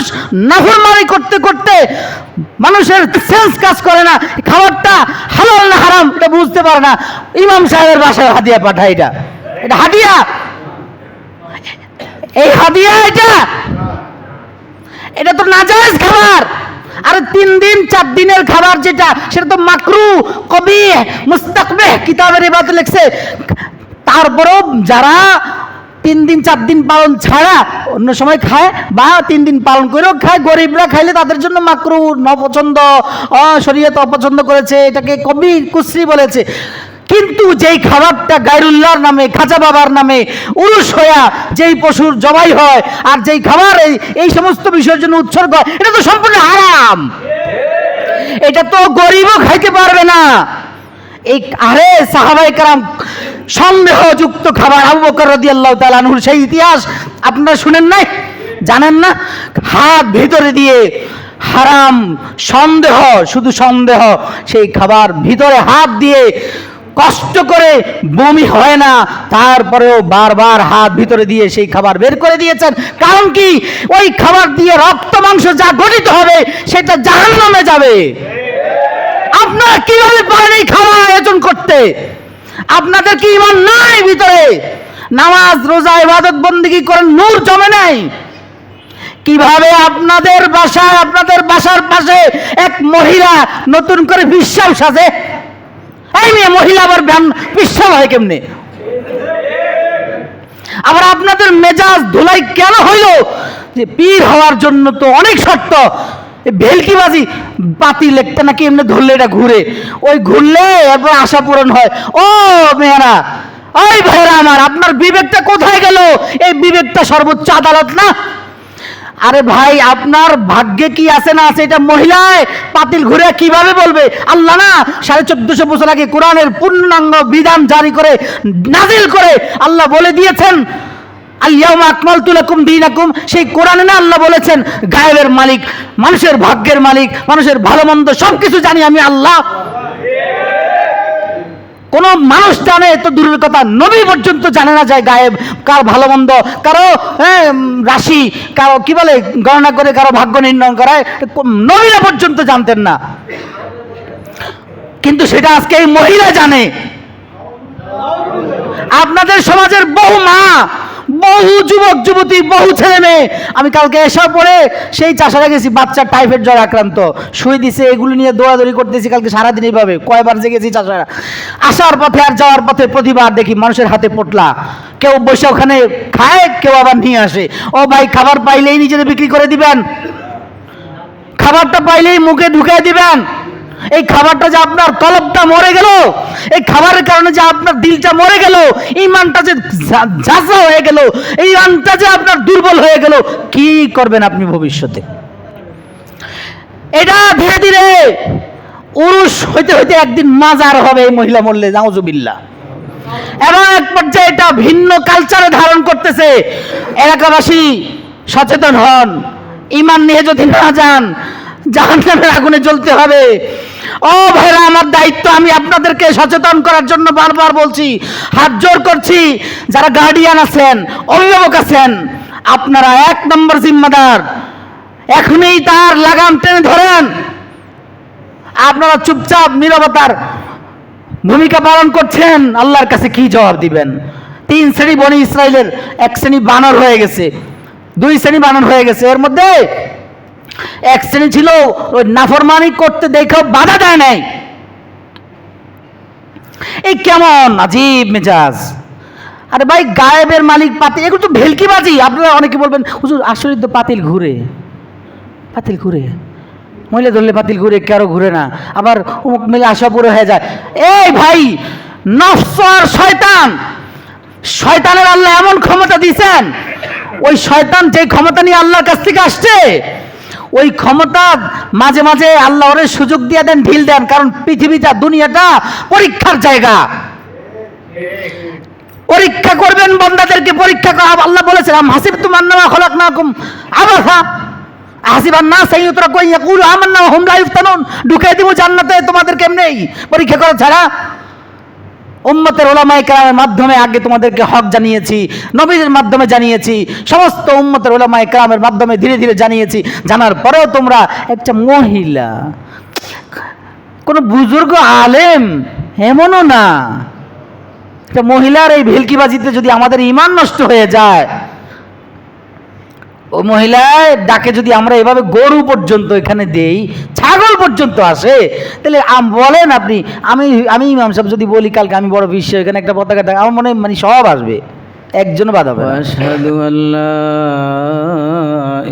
মানুষ নাফরমানি করতে করতে মানুষের সেন্স কাজ করে না, খাবারটা হালাল না হারাম এটা বুঝতে পারে না, ইমাম সাহেবের বাসায় হাদিয়া পাঠায়। এটা হাদিয়া, এই হাদিয়া, এটা তো নাজায়েজ খাবার। আর 3 দিন 4 দিনের খাবার যেটা, সেটা তো মাকরু কবিহ মুস্তাকবিহ কিতাবের ইবাদত লিখছে। তারপরেও যারা 3 দিন 4 দিন পালন ছাড়া অন্য সময় খায় বা 3 দিন পালন করেও খায়, গরিবরা খাইলে তাদের জন্য মাকরু, নপছন্দ, শরীয়ত অপছন্দ করেছে, এটাকে কবি কুসরি বলেছে। কিন্তু যেই খাবারটা গায়রুল্লাহর নামে, খাজা বাবার নামে উরুস হইয়া যেই পশুর জবাই হয় আর যেই খাবার এই সমস্ত বিষয়ের জন্য উৎসর্গ হয়, এটা তো সম্পূর্ণ হারাম। এটা তো গরিবও খাইতে পারবে না। এই আরে সাহাবায়ে কেরাম সন্দেহযুক্ত খাবার, আবু বকর রাদিয়াল্লাহু তাআলা আনহুর সেই ইতিহাস আপনারা শুনেন নাই, জানেন না? হাত ভিতরে দিয়ে হারাম, সন্দেহ, শুধু সন্দেহ, সেই খাবার ভিতরে হাত দিয়ে কষ্ট করে বমি হয় না, তারপরেও বারবার হাত ভিতরে দিয়ে সেই খাবার বের করে দিয়েছেন। কারণ কি? ওই খাবার দিয়ে রক্ত মাংস যা গঠিত হবে সেটা জাহান্নামে যাবে। আপনারা কিভাবে পারেন এই খাবার আয়োজন করতে? আপনাদের কি ঈমান নাই ভিতরে? নামাজ রোজা ইবাদত বন্দেগী করেন, নূর জমে নাই? কিভাবে আপনাদের বাসায়, আপনাদের বাসার পাশে এক মহিলা নতুন করে পিশাব সাজে? এই মেয়ে মহিলা আবার পিশাব হয় কেমনে? আবার আপনাদের মেজাজ ধুলাই কেন হইল? যে পীর হওয়ার জন্য তো অনেক শর্ত, ভেলকিবাজি, পাতিল একটা নাকি এমনি ধরলে এটা ঘুরে, ওই ঘুরলে এরপর আশা পূরণ হয়। ও মেয়েরা, ওই ভাইরা আমার, আপনার বিবেকটা কোথায় গেল? এই বিবেকটা সর্বোচ্চ আদালত না? আরে ভাই, আপনার ভাগ্যে কি আছে না আছে এটা মহিলায় পাতিল ঘুরে কিভাবে বলবে? আল্লাহ না 1450 বছর আগে কোরআনের পূর্ণাঙ্গ বিধান জারি করে নাজিল করে আল্লাহ বলে দিয়েছেন, আল-ইয়াওমা আকমালতু লাকুম দীনাকুম। সেই কোরআনে না আল্লাহ বলেছেন, গায়েবের মালিক, মানুষের ভাগ্যের মালিক, মানুষের ভালো মন্দ সবকিছু জানি আমি আল্লাহ। কোন মানুষ জানে তো দূরের কথা, নবী পর্যন্ত জানে না যায় গায়েব, কার ভালো মন্দ, কারো রাশি, কারো কি বলে গণনা করে কারো ভাগ্য নির্ণয় করায়, নবীরা পর্যন্ত জানতেন না। কিন্তু সেটা আজকে এই মহিলা জানে। আপনাদের সমাজের বহু মা, বহু যুবক যুবতী, বহু ছেলে মেয়ে, আমি কালকে এসে পরে সেই চাষারা গেছি, বাচ্চা টাইফয়েড জ্বর আক্রান্ত, শুয়ে দিছে, এগুলো নিয়ে দৌড়াদৌড়ি করতেছি কালকে সারাদিন। এইভাবে কয়বার জেগেছি চাষারা। আসার পথে আর যাওয়ার পথে প্রতিবার দেখি মানুষের হাতে পোটলা, কেউ বসে ওখানে খায়, কেউ আবার নিয়ে আসে। ও ভাই, খাবার পাইলেই নিজেদের বিক্রি করে দিবেন, খাবারটা পাইলেই মুখে ঢুকাই দিবেন। এই খাবারটা যে আপনার কলবটা মরে গেল, এই খাবারের কারণে যে আপনার দিলটা মরে গেল, ইমানটা যে ঝাঁঝা হয়ে গেল, এই ইমানটা যে আপনার দুর্বল হয়ে গেল, কি করবেন আপনি ভবিষ্যতে? এটা ধীরে ধীরে উরুস হইতে হইতে একদিন মাজার হবে এই মহিলা মরলে, নাউজুবিল্লাহ। এবং এক পর্যায়ে এটা ভিন্ন কালচারে ধারণ করতেছে। এলাকাবাসী সচেতন হন, ইমান নিয়ে যদি না যান জাহান্নামের আগুনে জ্বলতে হবে। ও ভাইরা, আমার দায়িত্ব, আমি আপনাদেরকে সচেতন করার জন্য বারবার বলছি, হাত জোর করছি। যারা গার্ডিয়ান আছেন, অভিভাবক আছেন, আপনারা 1 নম্বর জিম্মাদার। এখনই তার লাগাম টেনে ধরেন। আপনারা চুপচাপ নীরবতার ভূমিকা পালন করছেন, আল্লাহর কাছে কি জবাব দিবেন? 3 শ্রেণী বনি ইসরায়েলের, 1 শ্রেণী বানর হয়ে গেছে, 2 শ্রেণী বানর হয়ে গেছে। এর মধ্যে 1 শ্রেণী ছিল ওই নাফরমানি করতে দেখেও বাধা দেয় নাই। এই কেমন আজীব মেজাজ! আরে ভাই, গায়েবের মালিক পাতিল, এগুলো তো ভেলকিবাজি। আপনারা অনেকে বলবেন, হুজুর আসলে তো পাতিল ঘুরে, পাতিল ঘুরে, মহিলা ধরলে পাতিল ঘুরে, কারো ঘুরে না, আবার অমুক মেলে আশা পুরো হয়ে যায়। এই ভাই, নফস আর শয়তান, শয়তানের আল্লাহ এমন ক্ষমতা দিয়েছেন, ওই শয়তান যে ক্ষমতা নিয়ে আল্লাহর কাছ থেকে আসছে, ওই ক্ষমতা মাঝে মাঝে আল্লাহ ওরে সুযোগ দিয়ে দেন, ঢিল দেন। কারণ পৃথিবীটা, দুনিয়াটা পরীক্ষার জায়গা। পরীক্ষা করবেন বান্দাদেরকে, পরীক্ষা করা। আল্লাহ বলেছেন, আম হাসিবতুম আন্নামা খলাকনাকুম আবাসা আহসিবান নাস আন ইউতরাকু আন ইয়াকুলু আমান্না ওয়া হুম লা ইফতানুন। ঢুকাই দিব জান্নাতে তোমাদের, কেমনেই পরীক্ষা করা ছাড়া। উম্মতের উলামায়ে কেরামের মাধ্যমে আগে তোমাদেরকে হক জানিয়েছি, নবীদের মাধ্যমে জানিয়েছি, সমস্ত উম্মতের উলামায়ে কেরামের মাধ্যমে ধীরে ধীরে জানিয়েছি। জানার পরেও তোমরা একটা মহিলা, কোন বুজুর্গ আলেম এমনও না, একটা মহিলার এই ভেলকিবাজিতে যদি আমাদের ঈমান নষ্ট হয়ে যায়, ও মহিলার ডাকে যদি আমরা এভাবে গরু পর্যন্ত এখানে দেই, ছাগল পর্যন্ত আসে, তাহলে বলেন আপনি, আমি ইমাম সাহেব যদি বলি কালকে আমি বড় বিশ্ব এখানে একটা পতাকা, আমার মনে মানে সব আসবে, একজন বাদ হবে না। আশহাদু আল্লা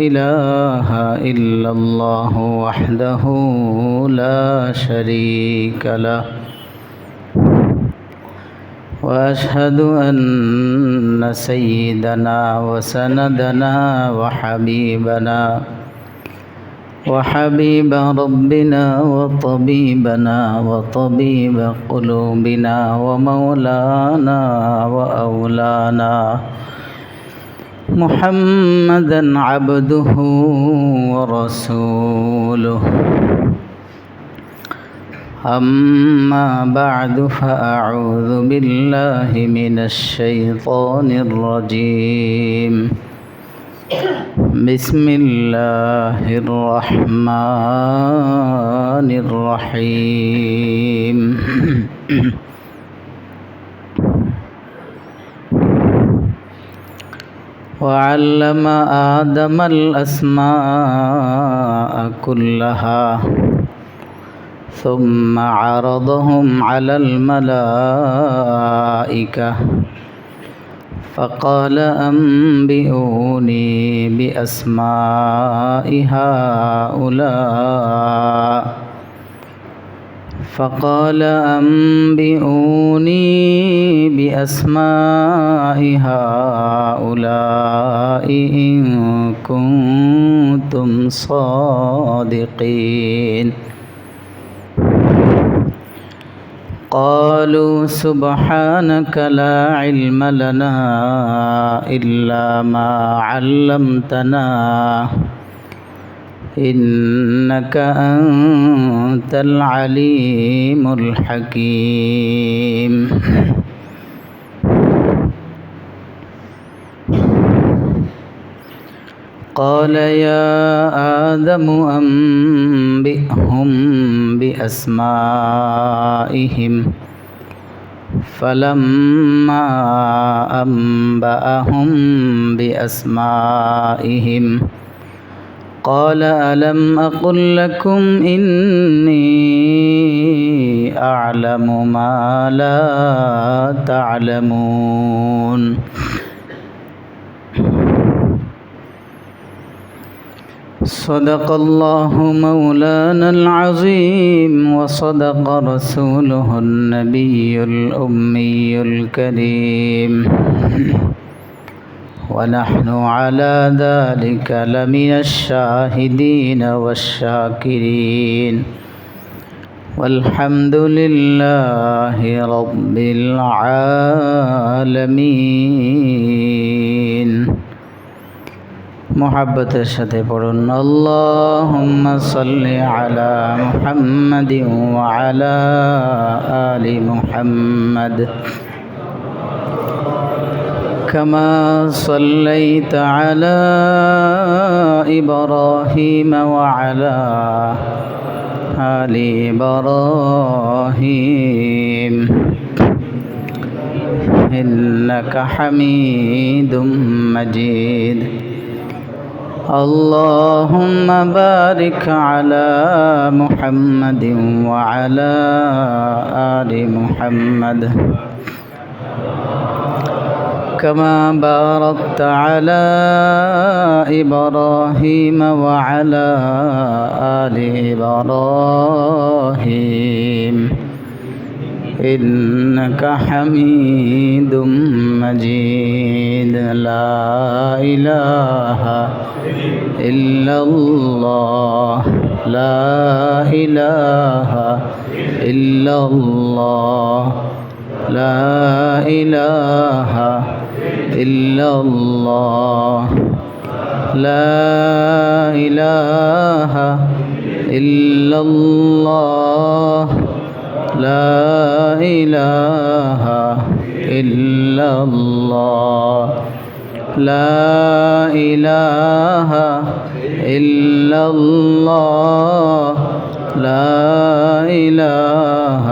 ইলাহা ইল্লাল্লাহু ওয়াহদাহু লা শারীকা লাহু وأشهد أن سيدنا وسندنا وحبيب ربنا وطبيبنا وطبيب قلوبنا ومولانا وأولانا محمدا عبده ورسوله. أما بعد فأعوذ بالله من الشيطان الرجيم. بسم الله الرحمن الرحيم. وعلم آدم الأسماء كلها ثم عرضهم على الملائكة فقال أنبئوني بأسماء هؤلاء إن كنتم صادقين. قالوا سبحانك لا علم لنا إلا ما علمتنا إنك أنت العليم الحكيم. قال يا آدم أنبئهم بأسمائهم فلما أنبأهم بأسمائهم قال ألم أقل لكم إني أعلم ما لا تعلمون. صدق الله مولانا العظيم وصدق رسوله النبي الأمي الكريم ونحن على ذلك لمن الشاهدين والشاكرين والحمد لله رب العالمين. محبت সাথে পড়ুন আল্লাহুম্মা সাল্লি আলা মুহাম্মাদিন ওয়া আলা আলি মুহাম্মাদ কামা সাল্লাইতা আলা ইব্রাহিম ওয়া আলা আলি ইব্রাহিম ইন্নাকা হামিদুম মাজিদ. اللهم بارك على محمد وعلى آل محمد كما باركت على إبراهيم وعلى آل إبراهيم إنك حميد مجيد. لا إله إلا الله لا إله إلا الله لا إله إلا الله لا إله إلا الله لا إله إلا الله لا إله إلا الله لا إله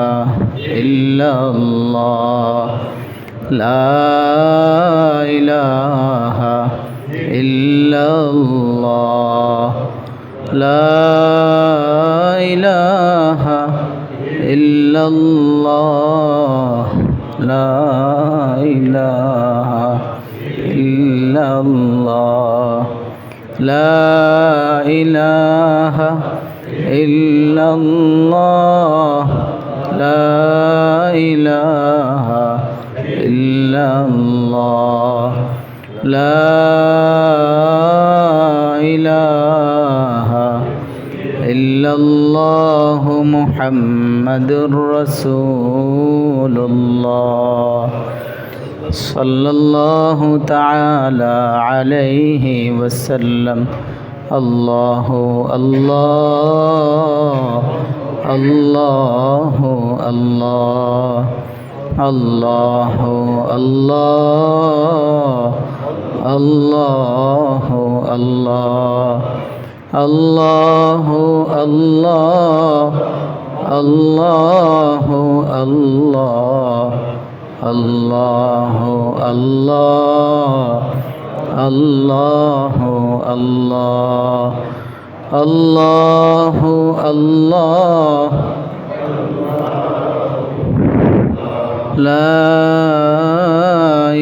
إلا الله لا إله إلا الله لا إله إلا الله لا إله إلا الله لا إله إلا الله لا إله إلا الله لا إله إلا الله محمد رسول الله صلى الله تعالى عليه وسلم الله الله الله الله الله الله الله الله الله الله الله الله الله الله الله الله الله لا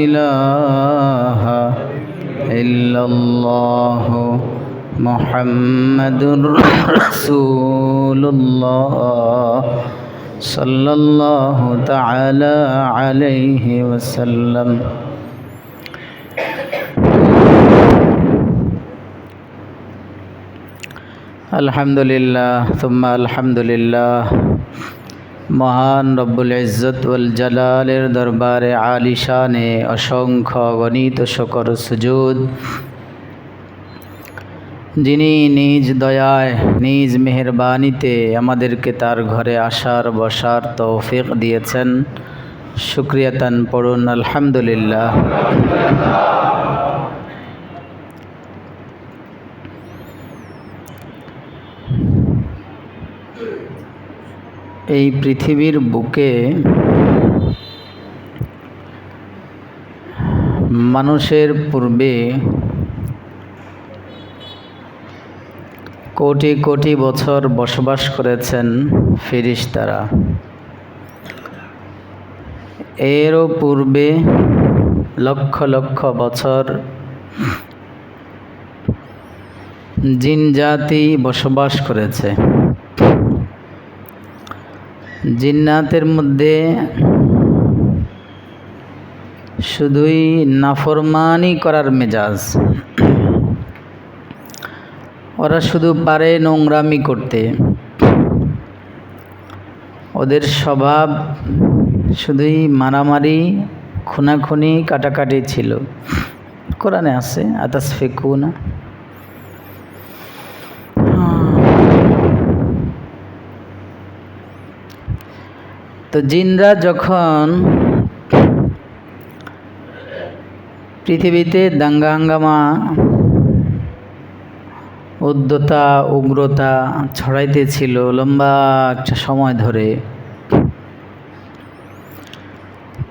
إله إلا الله محمد رسول الله صلى الله تعالى عليه وسلم আলহামদুলিল্লাহ সুম্মা আলহামদুলিল্লাহ মহান রব্বুল ইজ্জত ওয়াল জালালের দরবারে আলিশানে অসংখ্য গণিত শকর সুজুদ যিনি নিজ দয়ায় নিজ মেহেরবানিতে আমাদেরকে তার ঘরে আসার বসার তৌফিক দিয়েছেন শুকরিয়াতান পড়ুন আলহামদুলিল্লাহ। এই পৃথিবীর বুকে মানুষের পূর্বে কোটি কোটি বছর বসবাস করেছেন ফেরেশতারা, এরও পূর্বে লক্ষ লক্ষ বছর জিন জাতি বসবাস করেছে। জিন্নাতের মধ্যে শুধুই নাফরমানি করার মেজাজ, ওরা শুধু পারে নোংরামি করতে, ওদের স্বভাব শুধুই মারামারি খুনাখুনি কাটাকাটি ছিল। কোরআনে আছে আতাসফিকুনা। তো জিনরা যখন পৃথিবীতে দাঙ্গা হাঙ্গামা উদ্ধতা উগ্রতা ছড়াইতেছিল লম্বা একটা সময় ধরে,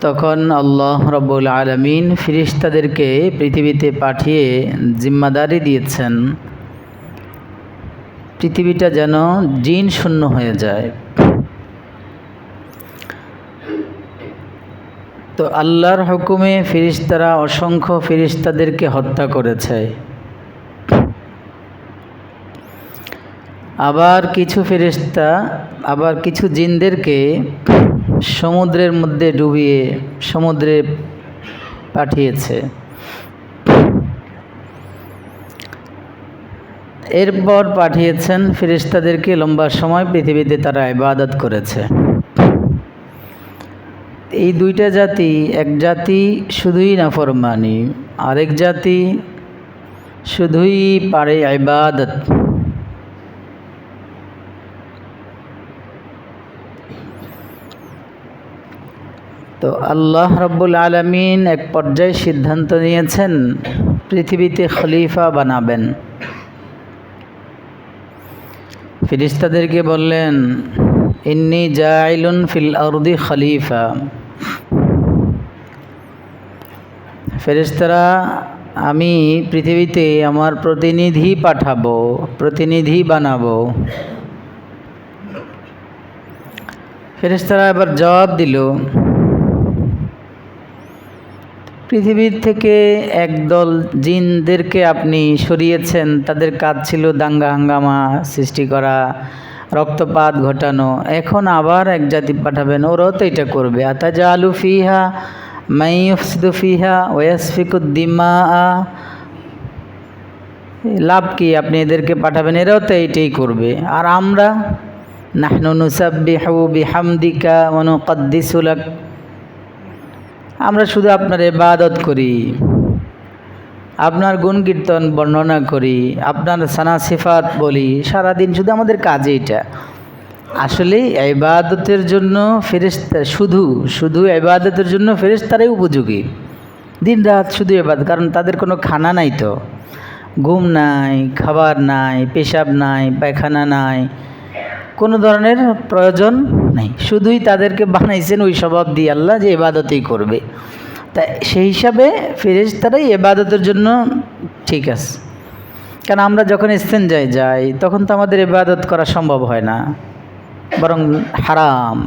তখন আল্লাহ রাব্বুল আলামিন ফেরেশতাদেরকে পৃথিবীতে পাঠিয়ে জিম্মাদারি দিয়েছেন পৃথিবীটা যেন জিন শূন্য হয়ে যায়। তো আল্লাহর হুকুমে ফেরেশতারা অসংখ্য ফেরেশতাদেরকে হত্যা করেছে। আবার কিছু ফেরেশতা আবার কিছু জিনদেরকে সমুদ্রের মধ্যে ডুবিয়ে সমুদ্রে পাঠিয়েছে। এরপর পাঠিয়েছেন ফেরেশতাদেরকে লম্বা সময় পৃথিবীতে তারা ইবাদত করেছে। এই দুইটা জাতি, এক জাতি শুধুই নাফরমানি, আরেক জাতি শুধুই পারে ইবাদত। তো আল্লাহ রাব্বুল আলামিন এক পর্যায়ে সিদ্ধান্ত নিয়েছেন পৃথিবীতে খলিফা বানাবেন। ফেরেশতাদেরকে বললেন, ইন্নী জাইলুন ফিল আরদি খলিফা। ফেরেশতারা, আমি পৃথিবীতে আমার প্রতিনিধি পাঠাবো, প্রতিনিধি বানাবো। ফেরেশতারা এবার জবাব দিল, পৃথিবীর থেকে একদল জিনদেরকে আপনি সরিয়েছেন, তাদের কাজ ছিল দাঙ্গা হাঙ্গামা সৃষ্টি করা, রক্তপাত ঘটানো। এখন আবার এক জাতি পাঠাবেন, ওরাও তো এটা করবে। আতাজালু ফিহা মান ইউফসিদু ফিহা ওয়া ইয়াসফিকুদ দিমাআ। লাভ কি? আপনি এদেরকে পাঠাবেন, এরাও তো এইটাই করবে। আর আমরা নাহনু নুসাব্বিহু বিহামদিকা ওয়া নুকদ্দিসু লাক, আমরা শুধু আপনার ইবাদত করি, আপনার গুণ কীর্তন বর্ণনা করি, আপনার সানা সিফাত বলি, সারাদিন শুধু আমাদের কাজ এটা। আসলে ইবাদতের জন্য ফেরেশতা শুধু ইবাদতের জন্য ফেরেশতারাই উপযোগী। দিন রাত শুধু ইবাদত, কারণ তাদের কোনো খানা নাই, তো ঘুম নাই, খাবার নাই, পেশাব নাই, পায়খানা নাই, কোনো ধরনের প্রয়োজন নেই। শুধুই তাদেরকে বানাইছেন ওই স্বভাব দিয়ে আল্লাহ যে ইবাদতই করবে। তাই সেই হিসাবে ফেরেশতারাই ইবাদতের জন্য ঠিক আছে। কারণ আমরা যখন ইস্তেঞ্জায় যাই তখন তো আমাদের ইবাদত করা সম্ভব হয় না, বরং হারাম।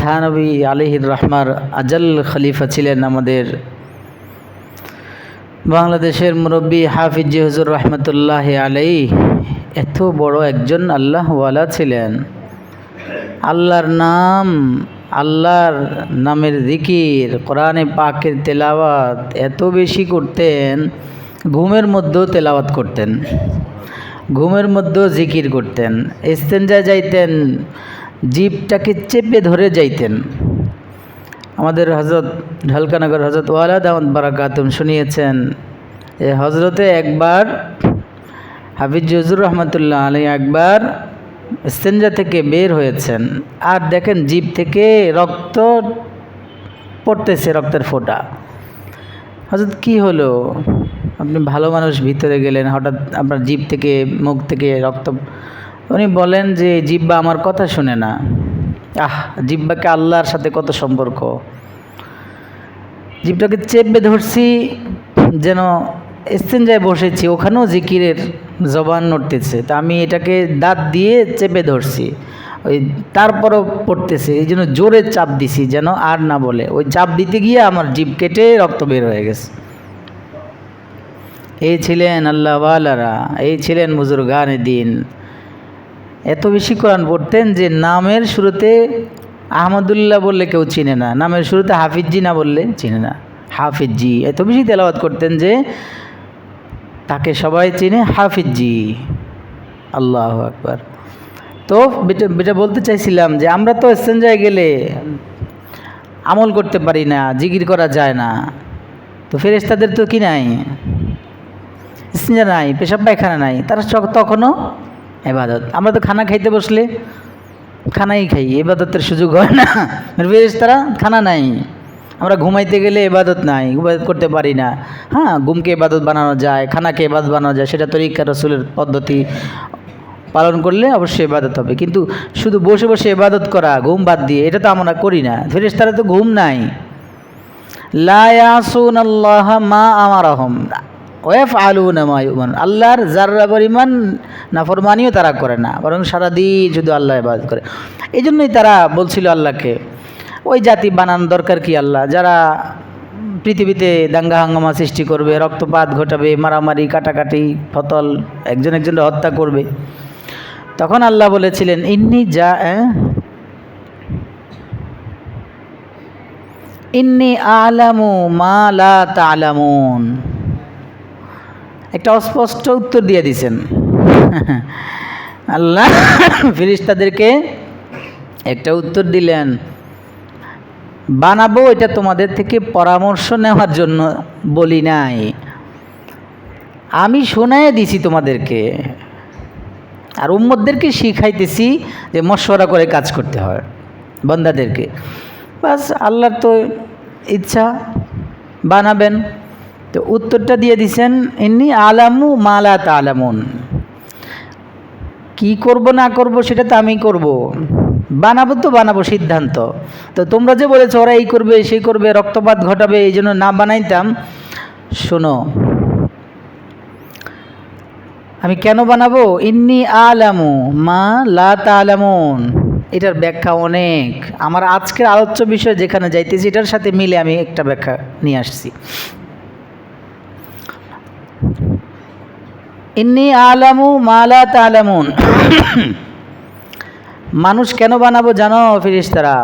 থানবী আলাইহির রহমার আজল খলিফা ছিলেন আমাদের বাংলাদেশের মুরব্বী হাফিজ হুজুর রহমতুল্লাহ আলাইহি। এত বড় একজন আল্লাহওয়ালা ছিলেন। আল্লাহর নামের জিকির, কোরআনে পাকের তেলাওয়াত এত বেশি করতেন, ঘুমের মধ্যেও তেলাওয়াত করতেন, ঘুমের মধ্যেও জিকির করতেন। ইস্তেঞ্জায় যাইতেন, জিভটাকে চেপে ধরে যাইতেন। আমাদের হজরত ঢালকানগর হজরত ওয়ালাদ আহমদ বারাকাতুম শুনিয়েছেন যে হজরতে একবার হাফিজ হুজুর রহমতুল্লাহ আলাইহি একবার ইস্তেঞ্জা থেকে বের হয়েছেন, আর দেখেন জিভ থেকে রক্ত পড়তেছে, রক্তের ফোঁটা। হজরত কি হলো? আপনি ভালো মানুষ, ভিতরে গেলেন, হঠাৎ আপনার জিভ থেকে, মুখ থেকে রক্ত। উনি বলেন যে জিহ্বা আমার কথা শুনে না। জিহ্বাকে আল্লাহর সাথে কত সম্পর্ক। জিহ্বাটাকে চেপে ধরছি, যেন ইস্তেঞ্জায় বসেছি, ওখানেও জিকিরের জবান নড়তেছে, তা আমি এটাকে দাঁত দিয়ে চেপে ধরছি, ওই তারপরও পড়তেছে, এই জন্য জোরে চাপ দিছি যেন আর না বলে। ওই চাপ দিতে গিয়ে আমার জিভ কেটে রক্ত বের হয়ে গেছে। এই ছিলেন আল্লাহওয়ালারা, এই ছিলেন বুজুর্গানে দিন। এত বেশি কোরআন পড়তেন যে নামের শুরুতে আহমদুল্লাহ বললে কেউ চিনে না, নামের শুরুতে হাফিজি না বললে চিনে না। হাফিজি এত বেশি তেলাওয়াত করতেন যে তাকে সবাই চিনে হাফিজি। আল্লাহু আকবার। তো বেটা বলতে চাইছিলাম যে আমরা তো ইস্তেঞ্জায় গেলে আমল করতে পারি না, জিকির করা যায় না। তো ফেরেশতাদের তো কি নাই? ইস্তেঞ্জা নাই, পেশাব পায়খানা নাই, তারা তখনও ইবাদত। আমরা তো খানা খাইতে বসলে খানাই খাই, ইবাদতের সুযোগ হয় না। ফেরেশতারা খানা নাই, আমরা ঘুমাইতে গেলে ইবাদত নাই, ইবাদত করতে পারি না। হ্যাঁ, ঘুমকে ইবাদত বানানো যায়, খানাকে ইবাদত বানানো যায়, সেটা তরিকা রাসূলের পদ্ধতি পালন করলে অবশ্যই ইবাদত হবে। কিন্তু শুধু বসে বসে ইবাদত করা, ঘুম বাদ দিয়ে, এটা তো আমরা করি না। ফেরেশতারা তো ঘুম নাই। লা ইয়াসুনাল্লাহা মা আমারাহুম ওয়া ইয়াফআলুনা মা ইউমারুন। আল্লাহর যারা পরিমাণ নাফরমানিও তারা করে না, বরং সারাদিন শুধু আল্লাহ ইবাদত করে। এই জন্যই তারা বলছিল আল্লাহকে, ওই জাতি বানানো দরকার কি আল্লাহ, যারা পৃথিবীতে দাঙ্গা হাঙ্গামা সৃষ্টি করবে, রক্তপাত ঘটাবে, মারামারি কাটাকাটি, ফতল, একজন একজনের হত্যা করবে। তখন আল্লাহ বলেছিলেন, ইন্নী আ'লামু মা লা তা'লামুন। একটা অস্পষ্ট উত্তর দিয়ে দিয়েছেন আল্লাহ। ফেরেশতাদেরকে একটা উত্তর দিলেন, বানাবো এটা তোমাদের থেকে পরামর্শ নেওয়ার জন্য বলি নাই, আমি শোনায় দিছি তোমাদেরকে, আর উম্মতদেরকে শিখাইতেছি যে মশওয়ারা করে কাজ করতে হয় বান্দাদেরকে। বাস আল্লাহর তো ইচ্ছা বানাবেন। তো উত্তরটা দিয়ে দিছেন ইন্নী আলামু মা লা তা'লামুন, কি করব না করব সেটা তো আমি করব, বানাবো তো বানাবো সিদ্ধান্ত। তো তোমরা যে বলেছো ওরা এই করবে সেই করবে রক্তপাত ঘটাবে এই জন্য না বানাইতাম, শোনো আমি কেন বানাবো, ইন্নী আলামু মা লা তা'লামুন, এটার ব্যাখ্যা অনেক। আমার আজকের আলোচ্য বিষয় যেখানে যাইতেছি এটার সাথে মিলে আমি একটা ব্যাখ্যা নিয়ে আসছি। ইন্নী আলামু মা লা তা'লামুন, মানুষ কেন বানাবো জানো ফেরেশতারা?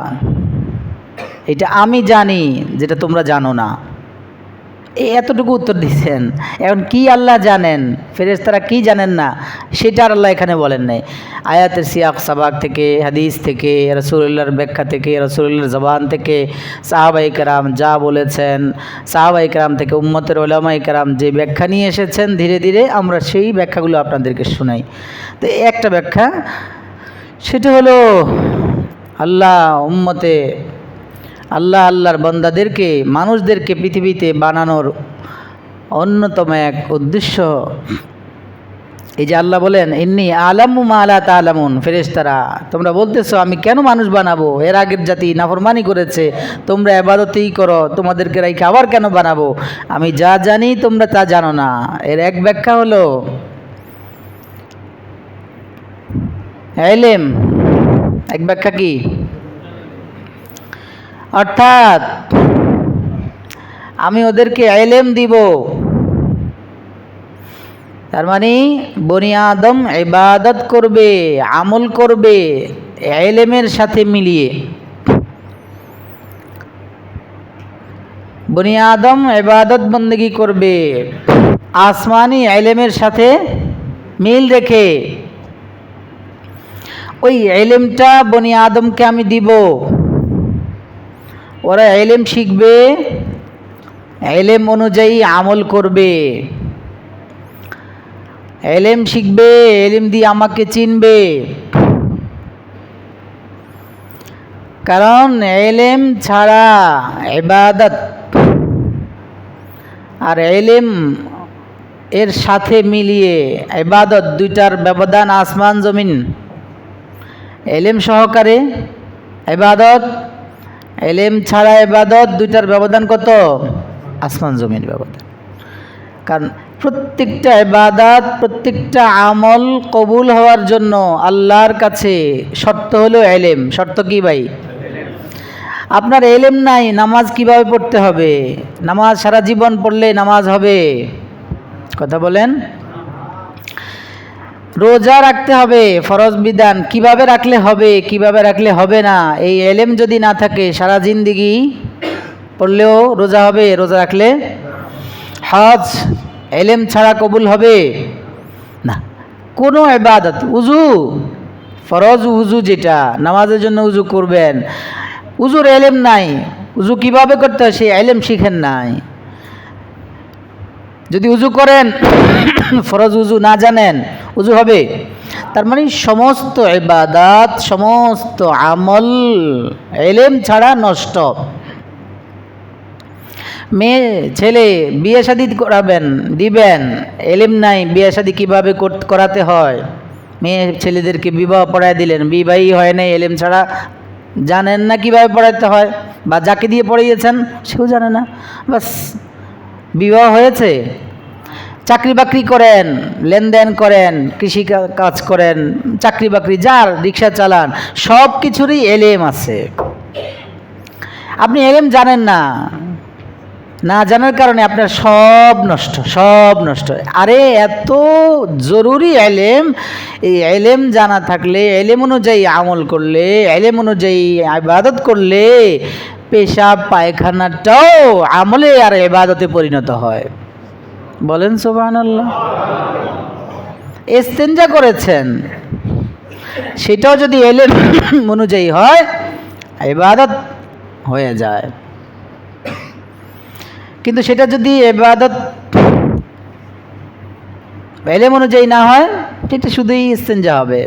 এটা আমি জানি যেটা তোমরা জানো না। এতটুকু উত্তর দিচ্ছেন। এখন কি আল্লাহ জানেন, ফেরেশতারা কি জানেন না সেটা আর আল্লাহ এখানে বলেন নাই। আয়াতের সিয়াক সাবাক থেকে, হাদিস থেকে, রাসূলুল্লাহর ব্যাখ্যা থেকে, রাসূলুল্লাহর জবান থেকে সাহাবায়ে কেরাম যা বলেছেন, সাহাবায়ে কেরাম থেকে উম্মতের উলামায়ে কেরাম যে ব্যাখ্যা নিয়ে এসেছেন, ধীরে ধীরে আমরা সেই ব্যাখ্যাগুলো আপনাদেরকে শোনাই। তো একটা ব্যাখ্যা সেটা হলো আল্লাহ আল্লাহর বান্দাদেরকে, মানুষদেরকে পৃথিবীতে বানানোর অন্যতম এক উদ্দেশ্য এই যে আল্লাহ বলেন ইন্নী আলামু মা লা তা'লামুন, ফেরেশতারা তোমরা বলতেছো আমি কেন মানুষ বানাবো, এর আগের জাতি নাফরমানি করেছে, তোমরা ইবাদতই করো, তোমাদেরকে রাইখে আবার কেন বানাবো, আমি যা জানি তোমরা তা জানো না। এর এক ব্যাখ্যা হলো ইলম, এক ব্যাখ্যা কি, অর্থাৎ আমি ওদেরকে ইলম দিব, তার মানে বনি আদম ইবাদত করবে, আমল করবে ইলমের সাথে মিলিয়ে। বনি আদম ইবাদত বন্দেগী করবে আসমানি ইলমের সাথে মিল রেখে। ওই ইলমটা বনি আদমকে আমি দিব, ওরা ইলম শিখবে, ইলম অনুযায়ী আমল করবে, ইলম শিখবে, ইলম দিয়ে আমাকে চিনবে। কারণ ইলম ছাড়া ইবাদত আর ইলম এর সাথে মিলিয়ে ইবাদত, দুইটার ব্যবধান আসমান জমিন। ইলম সহকারে ইবাদত, ইলম ছাড়া ইবাদত, দুইটার ব্যবধান কত, আসমান জমিন ব্যবধান। কারণ প্রত্যেকটা ইবাদত, প্রত্যেকটা আমল কবুল হওয়ার জন্য আল্লাহর কাছে শর্ত হলো ইলম। শর্ত কি ভাই? আপনার ইলম নাই, নামাজ কিভাবে পড়তে হবে? নামাজ সারা জীবন পড়লে নামাজ হবে? কথা বলেন। রোজা রাখতে হবে, ফরজ বিধান কিভাবে রাখলে হবে, কিভাবে রাখলে হবে না, এই ইলম যদি না থাকে সারা জিন্দেগি পড়লেও রোজা হবে, রোজা রাখলে। হজ ইলম ছাড়া কবুল হবে না। কোনো ইবাদত, উজু, ফরজ উজু যেটা নামাজের জন্য উজু করবেন, উজুর ইলম নাই, উজু কিভাবে করতে হয় সেই ইলম শিখেন নাই। যদি উজু করেন ফরজ উজু না জানেন, উজু হবে? তার মানে সমস্ত ইবাদত, সমস্ত আমল ইলম ছাড়া নষ্ট। মেয়ে ছেলে বিয়ে শাদী করাবেন, দিবেন, ইলম নাই, বিয়ে শাদী কীভাবে করাতে হয়, মেয়ে ছেলেদেরকে বিবাহ পড়ায় দিলেন, বিবাহই হয় নাই, ইলম ছাড়া জানেন না কীভাবে পড়াতে হয়, বা যাকে দিয়ে পড়িয়েছেন সেও জানে না, বাস বিবাহ হয়েছে। চাকরি বাকরি করেন, লেনদেন করেন, কৃষি কাজ করেন, চাকরি বাকরি যার, রিক্সা চালান, সব কিছুরই ইলম আছে। আপনি ইলম জানেন না, না জানার কারণে আপনার সব নষ্ট, সব নষ্ট। আরে এত জরুরি ইলম, এই ইলম জানা থাকলে, ইলম অনুযায়ী আমল করলে, ইলম অনুযায়ী ইবাদত করলে পেশাব পায়খানাটাও আমলে আর ইবাদতে পরিণত হয়। বলেন সুবহানাল্লাহ। ইস্তেঞ্জা করেছেন, সেটাও যদি ইলম অনুযায়ী হয় ইবাদত হয়ে যায়। কিন্তু সেটা যদি ইবাদত ইলম অনুযায়ী না হয়, সেটা শুধুই ইস্তেঞ্জা হবে।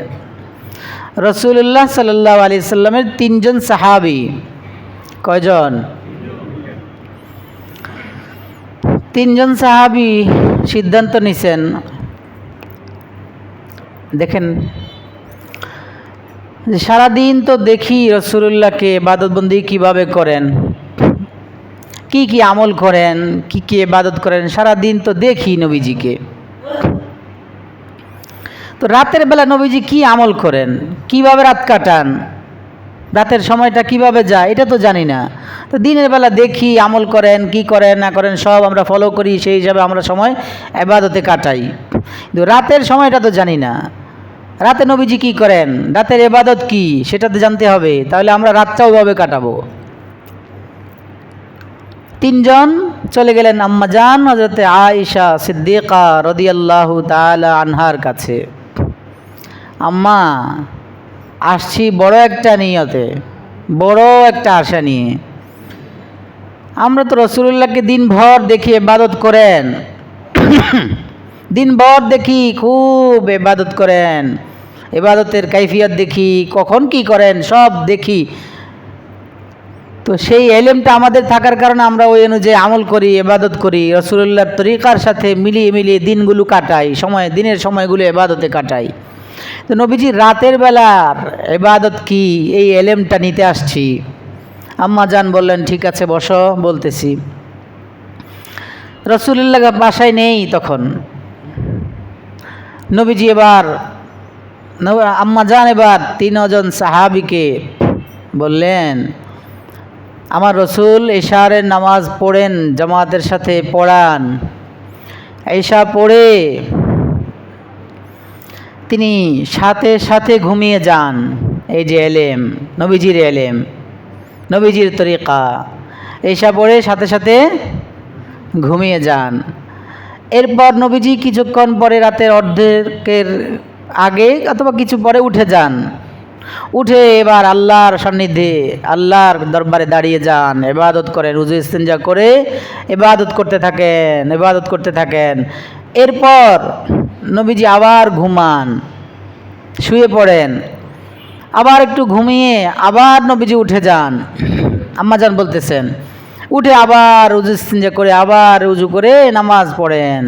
রাসূলুল্লাহ সাল্লাল্লাহু আলাইহি সাল্লামের 3 জন সাহাবী কয়জন? তিনজন সাহাবী সিদ্ধান্ত নিছেন। দেখেন, সারাদিন তো দেখি রাসূলুল্লাহকে ইবাদতবন্দি কিভাবে করেন, কি কি আমল করেন, কি কি ইবাদত করেন, সারাদিন তো দেখি নবীজিকে। তো রাতের বেলা নবীজি কি আমল করেন, কিভাবে রাত কাটান, রাতের সময়টা কিভাবে যায় এটা তো জানি না। তো দিনের বেলা দেখি আমল করেন, কি করেন না করেন সব আমরা ফলো করি, সেই হিসাবে আমরা সময় ইবাদতে কাটাই। কিন্তু রাতের সময়টা তো জানি না, রাতে নবীজি কি করেন, রাতের ইবাদত কি সেটা তো জানতে হবে, তাহলে আমরা রাতটাও ওইভাবে কাটাবো। তিনজন চলে গেলেন আম্মাজান হযরতে আয়েশা সিদ্দিকা রাদিয়াল্লাহু তাআলা আনহার কাছে। আম্মা, আসছি বড় একটা নিয়তে, বড় একটা আশা নিয়ে। আমরা তো রাসূলুল্লাহকে দিনভর দেখি ইবাদত করেন, দিনভর দেখি খুব ইবাদত করেন, ইবাদতের কাইফিয়ত দেখি, কখন কি করেন সব দেখি। তো সেই এলেমটা আমাদের থাকার কারণে আমরা ওই অনুযায়ী আমল করি, ইবাদত করি, রাসূলুল্লাহর তরিকার সাথে মিলিয়ে মিলিয়ে দিনগুলো কাটাই, দিনের সময়গুলো ইবাদতে কাটাই। তো নবীজি রাতের বেলার ইবাদত কি এই এলেমটা নিতে আসছি। আম্মা জান বললেন ঠিক আছে বসো, বলতেছি। রাসূলুল্লাহ বাসায় নেই তখন। নবীজি এবার আম্মা জান এবার তিনজন সাহাবীকে বললেন, আমার রসুল এশারের নামাজ পড়েন, জামাতের সাথে পড়ান, এশা পড়ে তিনি সাথে সাথে ঘুমিয়ে যান। এই যে এলেম, নবীজির এলেম, নবীজির তরিকা, এশা পড়ে সাথে সাথে ঘুমিয়ে যান। এরপর নবীজি কিছুক্ষণ পরে রাতের অর্ধেকের আগে অথবা কিছু পরে উঠে যান, উঠে এবার আল্লাহর সান্নিধ্যে আল্লাহর দরবারে দাঁড়িয়ে যান, ইবাদত করেন, উযু ইস্তিনজা করে ইবাদত করতে থাকেন, ইবাদত করতে থাকেন। এরপর নবীজি আবার ঘুমান, শুয়ে পড়েন, আবার একটু ঘুমিয়ে আবার নবীজি উঠে যান। আম্মাজান বলতেছেন উঠে আবার উযু ইস্তিনজা করে আবার উযু করে নামাজ পড়েন,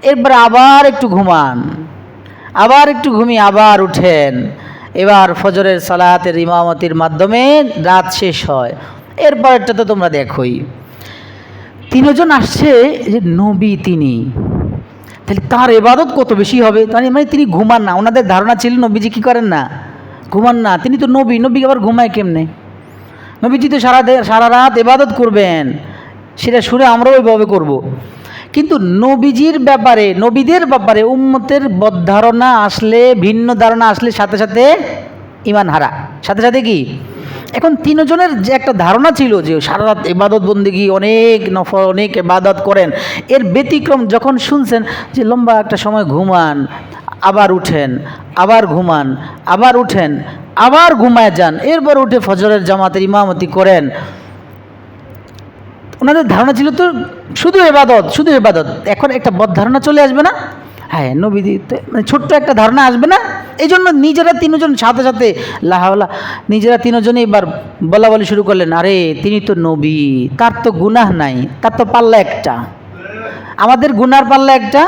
এরপর আবার একটু ঘুমান, আবার একটু ঘুমিয়ে আবার উঠেন। এবার ফজরের সালাতের ইমামতির মাধ্যমে রাত শেষ হয়। এরপরটা তো তোমরা দেখোই, তিনজন আসছে যে নবী তিনি, তাহলে তার ইবাদত কত বেশি হবে। মানে তিনি ঘুমান না, ওনাদের ধারণা ছিল নবীজি কি করেন না, ঘুমান না। তিনি তো নবী, নবী আবার ঘুমায় কেমনে? নবীজি তো সারা রাত ইবাদত করবেন, সেটা শুনে আমরাও ওইভাবে করব। কিন্তু নবীজির ব্যাপারে, নবীদের ব্যাপারে উম্মতের বদধারণা আসলে, ভিন্ন ধারণা আসলে সাথে সাথে ঈমান হারা, সাথে সাথে কি। এখন তিনজনের যে একটা ধারণা ছিল যে সারা রাত ইবাদত বন্দেগী, অনেক নফল, অনেক ইবাদত করেন, এর ব্যতিক্রম যখন শুনছেন যে লম্বা একটা সময় ঘুমান, আবার উঠেন, আবার ঘুমান, আবার উঠেন, আবার ঘুমায় যান, এরপর উঠে ফজরের জামাতের ইমামতি করেন, ওনাদের ধারণা ছিল তো শুধু ইবাদত, শুধু ইবাদত। এখন একটা বদ ধারণা চলে আসবে না? হ্যাঁ, নবীজি মানে ছোট্ট একটা ধারণা আসবে না? এই জন্য নিজেরা তিনজন সাথে সাথে লাহাওলা, নিজেরা তিনজনে এবার বলা বলি শুরু করলেন, আরে তিনি তো নবী, তার তো গুনাহ নাই, তার তো পাল্লা একটা, আমাদের গুনার পাল্লা একটা,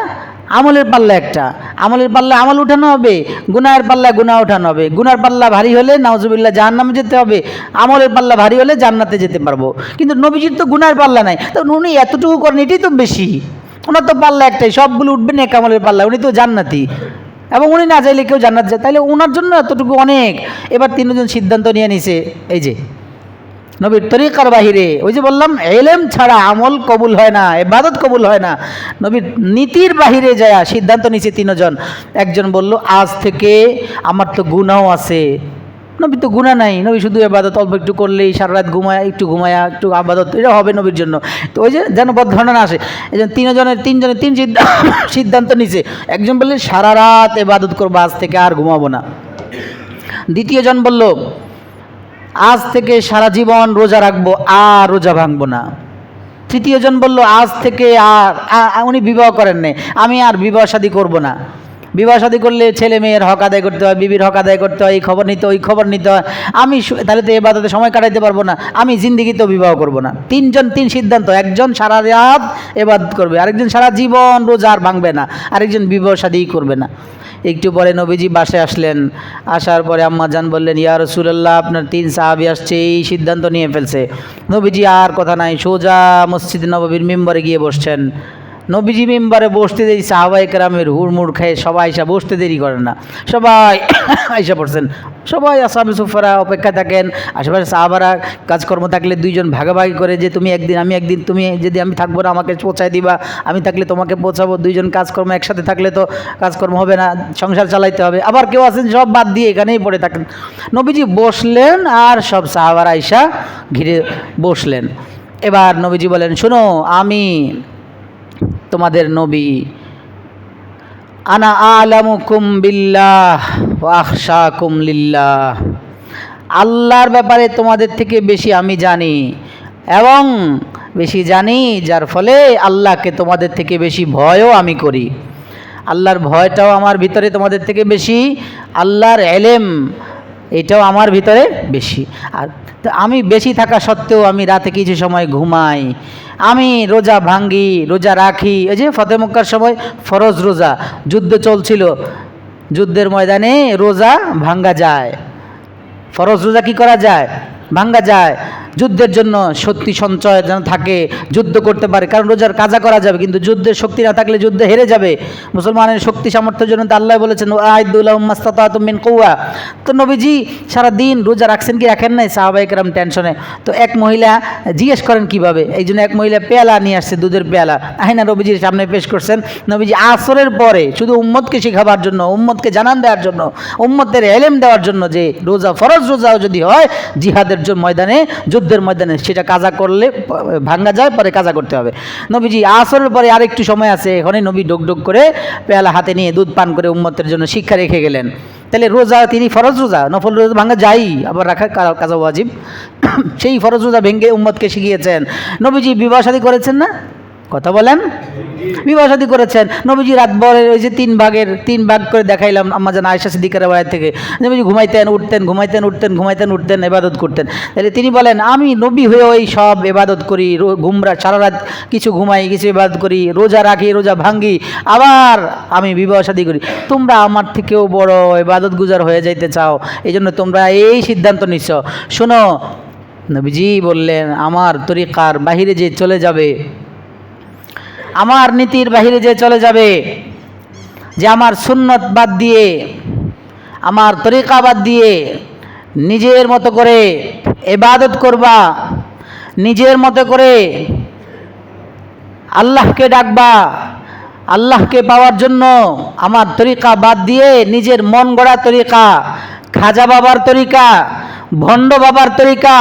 আমলের পাল্লা একটা। আমলের পাল্লা আমল উঠানো হবে, গুনাহের পাল্লা গুনাহ উঠানো হবে। গুনার পাল্লা ভারী হলে নাউজুবিল্লাহ জাহান্নামে যেতে হবে, আমলের পাল্লা ভারী হলে জান্নাতে যেতে পারবো। কিন্তু নবীজির তো গুনাহের পাল্লা নাই, তো উনি এতটুকু করেন, এটাই তো বেশি। ওনার তো পাল্লা একটাই, সবগুলো উঠবে নেক আমলের পাল্লা, উনি তো জান্নাতি, এবং উনি না চাইলে কেউ জান্নাত যায়, তাইলে ওনার জন্য এতটুকু অনেক। এবার তিনজন সিদ্ধান্ত নিয়ে নিছে, এই যে নবীর তরিকার বাহিরে, ওই যে বললাম এলেম ছাড়া আমল কবুল হয় না, ইবাদত কবুল হয় না, নবীর নীতির বাহিরে যায় সিদ্ধান্ত নিছে তিনজন। একজন বলল আজ থেকে আমার তো গুনাহ আছে, নবী তো গুনাহ নাই, নবী শুধু ইবাদত অল্প একটু করলেই, সারা রাত ঘুমায়, একটু ঘুমায়া একটু আবাদত, এটা হবে নবীর জন্য। তো ওই যে যেন বদ ধারণা না আসে, এই জন্য তিনজনের তিন সিদ্ধান্ত নিছে। একজন বললে সারা রাত ইবাদত করবো, আজ থেকে আর ঘুমাবো না। দ্বিতীয়জন বলল আজ থেকে সারা জীবন রোজা রাখবো, আর রোজা ভাঙবো না। তৃতীয়জন বলল আজ থেকে আর উনি বিবাহ করেন নাই, আমি আর বিবাহ শাদী করবো না। বিবাহ শাদী করলে ছেলে মেয়ের হক আদায় করতে হয়, বিবির হক আদায় করতে হয়, এই খবর নিতে ওই খবর নিতে হয়। আমি তাহলে তো এবাদতে সময় কাটাইতে পারবো না, আমি জিন্দিগিতেও বিবাহ করব না। তিন সিদ্ধান্ত, একজন সারা রাত এবাদত করবে, আরেকজন সারা জীবন রোজা আর ভাঙবে না, আরেকজন বিবাহ শাদীই করবে না। একটু পরে নবীজি বাসায় আসলেন, আসার পরে আম্মা জান বললেন, ইয়া রাসূলুল্লাহ, আপনার 3 সাহাবী আসছে, এই সিদ্ধান্ত নিয়ে ফেলছে। নবীজি আর কথা নাই, সোজা মসজিদ নববীর মিম্বরে গিয়ে বসছেন। নবীজি মিম্বারে বসতে দেরি, সাহাবায়ে কেরামের হুড়মুড় খেয়ে সবাই আইসা বসতে দেরি করেন না, সবাই আইসা পড়ছেন। সবাই আসহাবে সুফারা অপেক্ষা থাকেন, আশেপাশে সাহাবারা কাজকর্ম থাকলে দুইজন ভাগাভাগি করে, যে তুমি একদিন আমি একদিন, তুমি যদি আমি থাকবো না আমাকে পৌঁছায় দিবা, আমি থাকলে তোমাকে পৌঁছাবো। দুইজন কাজকর্ম একসাথে থাকলে তো কাজকর্ম হবে না, সংসার চালাইতে হবে। আবার কেউ আছেন সব বাদ দিয়ে এখানেই পড়ে থাকেন। নবীজি বসলেন আর সব সাহাবারা আইসা ঘিরে বসলেন। এবার নবীজি বলেন, শোনো, আমি তোমাদের নবী, আনা আলামুকুম বিল্লাহ ওয়া আখশাকুম লিল্লাহ, আল্লাহর ব্যাপারে তোমাদের থেকে বেশি আমি জানি, এবং বেশি জানি যার ফলে আল্লাহকে তোমাদের থেকে বেশি ভয়ও আমি করি। আল্লাহর ভয়টাও আমার ভিতরে তোমাদের থেকে বেশি, আল্লাহর এলেম এটাও আমার ভিতরে বেশি। আর আমি বেশি থাকা সত্ত্বেও আমি রাতে কিছু সময় ঘুমাই, আমি রোজা ভাঙ্গি, রোজা রাখি। এই যে ফতেহ মক্কার সময় ফরজ রোজা, যুদ্ধ চলছিল, যুদ্ধের ময়দানে রোজা ভাঙ্গা যায়, ফরজ রোজা কি করা যায়? ভাঙ্গা যায়। যুদ্ধের জন্য শক্তি সঞ্চয় যেন থাকে, যুদ্ধ করতে পারে, কারণ রোজার কাজা করা যাবে, কিন্তু যুদ্ধের শক্তি না থাকলে যুদ্ধে হেরে যাবে। মুসলমানের শক্তি সামর্থ্যের জন্য তো আল্লাহ বলেছেন, আইদুল্লাহুম মাস্তাতাতুম মিন কুওয়া। তো নবীজি সারাদিন রোজা রাখছেন কি রাখেন নাই, সাহাবায়ে কেরাম টেনশনে। তো এক মহিলা জিজ্ঞেস করেন কিভাবে, এই জন্য এক মহিলা পেয়ালা নিয়ে আসছে, দুধের পেয়ালা, আইনা নবীজির সামনে পেশ করছেন। নবীজি আসরের পরে শুধু উম্মতকে শেখাবার জন্য, উম্মতকে জানান দেওয়ার জন্য, উম্মতের এলেম দেওয়ার জন্য যে রোজা ফরজ রোজাও যদি হয় জিহাদের ময়দানে, যুদ্ধের ময়দানে, সেটা কাজা করলে ভাঙ্গা যায়, পরে কাজা করতে হবে। নবীজি আসরের পরে আরেকটু সময় আছে, এখানে নবী ডোক করে পেয়ালা হাতে নিয়ে দুধ পান করে উম্মতের জন্য শিক্ষা রেখে গেলেন। তাহলে রোজা তিনি ফরজ রোজা, নফল রোজা ভাঙ্গা যাই, আবার রাখা কাজা ওয়াজিব। সেই ফরজ রোজা ভেঙ্গে উম্মতকে শিখিয়েছেন। নবীজি বিবাহ শাদী করেছেন না? কথা বলেন। বিবাহ শাদী করেছেন। নবীজি রাতভরের ওই যে 3 ভাগ করে দেখাইলাম আম্মা জান আয়েশা সিদ্দিকার বাড়ি থেকে, নবীজি ঘুমাইতেন উঠতেন, ঘুমাইতেন উঠতেন, ঘুমাইতেন উঠতেন, ইবাদত করতেন। তাহলে তিনি বলেন, আমি নবী হয়ে ওই সব ইবাদত করি, সারা রাত কিছু ঘুমাই, কিছু ইবাদত করি, রোজা রাখি, রোজা ভাঙ্গি, আবার আমি বিবাহ শাদী করি। তোমরা আমার থেকেও বড় ইবাদত গুজার হয়ে যাইতে চাও, এই জন্য তোমরা এই সিদ্ধান্ত নিচ্ছ। শোনো, নবীজি বললেন, আমার তরিকার বাহিরে যে চলে যাবে, আমার নীতির বাহিরে যে চলে যাবে, যে আমার সুন্নত বাদ দিয়ে, আমার তরিকা বাদ দিয়ে নিজের মতো করে ইবাদত করবা, নিজের মতো করে আল্লাহকে ডাকবা, আল্লাহকে পাওয়ার জন্য আমার তরিকা বাদ দিয়ে নিজের মন গড়া তরিকা, খাজা বাবার তরিকা, ভণ্ড বাবার তরিকা,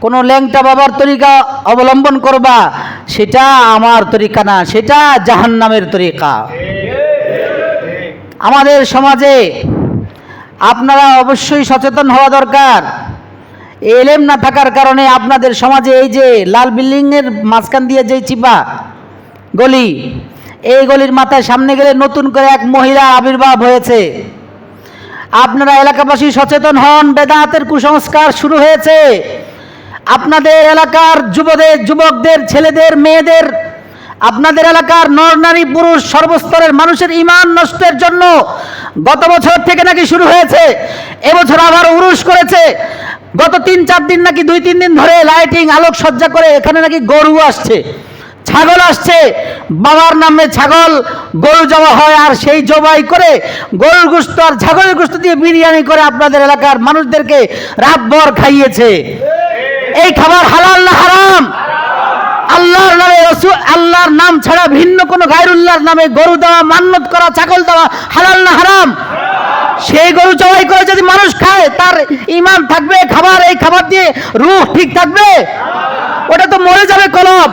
কোনো ল্যাংটা বাবার তরিকা অবলম্বন করবা, সেটা আমার তরিকা না, সেটা জাহান্নামের তরিকা। আমাদের সমাজে আপনারা অবশ্যই সচেতন হওয়া দরকার। এলেম না থাকার কারণে আপনাদের সমাজে এই যে লাল বিল্ডিংয়ের মাঝখান দিয়ে যে চিপা গলি, এই গলির মাথায় সামনে গেলে নতুন করে এক মহিলা আবির্ভাব হয়েছে। আপনারা এলাকাবাসী সচেতন হন, বেদাতের কুসংস্কার শুরু হয়েছে। আপনাদের এলাকার যুবকদের, ছেলেদের, মেয়েদের, আপনাদের এলাকার নর নারী পুরুষ সর্বস্তরের মানুষের ঈমান নষ্টের জন্য গত বছর থেকে নাকি শুরু হয়েছে, এবছর আবার উরুস করেছে। গত 3-4 দিন নাকি 2-3 দিন ধরে লাইটিং আলোকসজ্জা করে এখানে নাকি গরু আসছে, ছাগল আসছে, বাবার নামে ছাগল গরু জবা হয়, আর সেই জবাই করে গরুর গোশত আর ছাগলের গোশত দিয়ে বিরিয়ানি করে আপনাদের এলাকার মানুষদেরকে রাতভর খাইয়েছে। এই খাবার হালাল না হারাম? আল্লাহর নামে, আল্লাহর নাম ছাড়া ভিন্ন কোনো গায়রুল্লাহর নামে গরু দেওয়া, মান্নত করা, ছাগল দেওয়া হালাল না হারাম? সেই গরু জবাই করে যদি মানুষ খায়, তার ঈমান থাকবে? খাবার, এই খাবার দিয়ে রূহ ঠিক থাকবে? ওটা তো মরে যাবে কলব,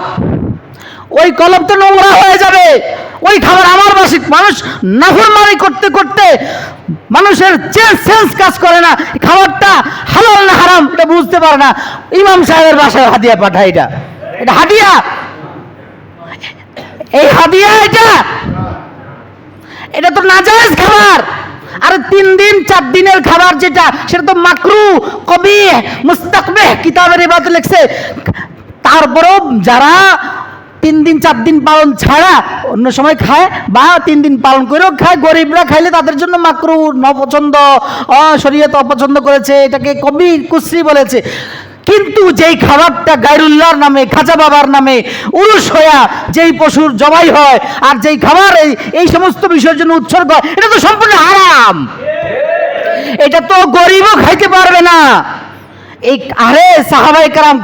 ওই কলব তো নোংরা হয়ে যাবে। ওই খাবার আমার বাসিক মানুষ নাফরমানি করতে করতে মানুষের সেন্স কাজ করে না, খাবারটা হালাল না হারাম এটা বুঝতে পারে না। ইমাম সাহেবের বাসায় হাদিয়া পাঠায়, এটা হাদিয়া, এই হাদিয়া, এটা তো নাজায়েজ খাবার। আর 3 দিন 4 দিনের খাবার যেটা, সেটা তো মাকরু কবিহ মুস্তাকবিহ কিতাবের ইবাদত লিখছে। তারপরেও যারা 3 দিন 4 দিন পালন ছাড়া অন্য সময় খায় বা 3 দিন পালন করেও খায়, গরিবরা খাইলে তাদের জন্য মাকরু, অপছন্দ, শরীয়ত অপছন্দ করেছে, এটাকে কবি কুসরি বলেছে। কিন্তু যেই খাবারটা গায়রুল্লাহর নামে, খাজা বাবার নামে উরুস হইয়া যেই পশুর জবাই হয় আর যেই খাবার এই সমস্ত বিষয়ের জন্য উৎসর্গ হয়, এটা তো সম্পূর্ণ হারাম। এটা তো গরিবও খাইতে পারবে না। এই আরে সাহাবায়ে কেরাম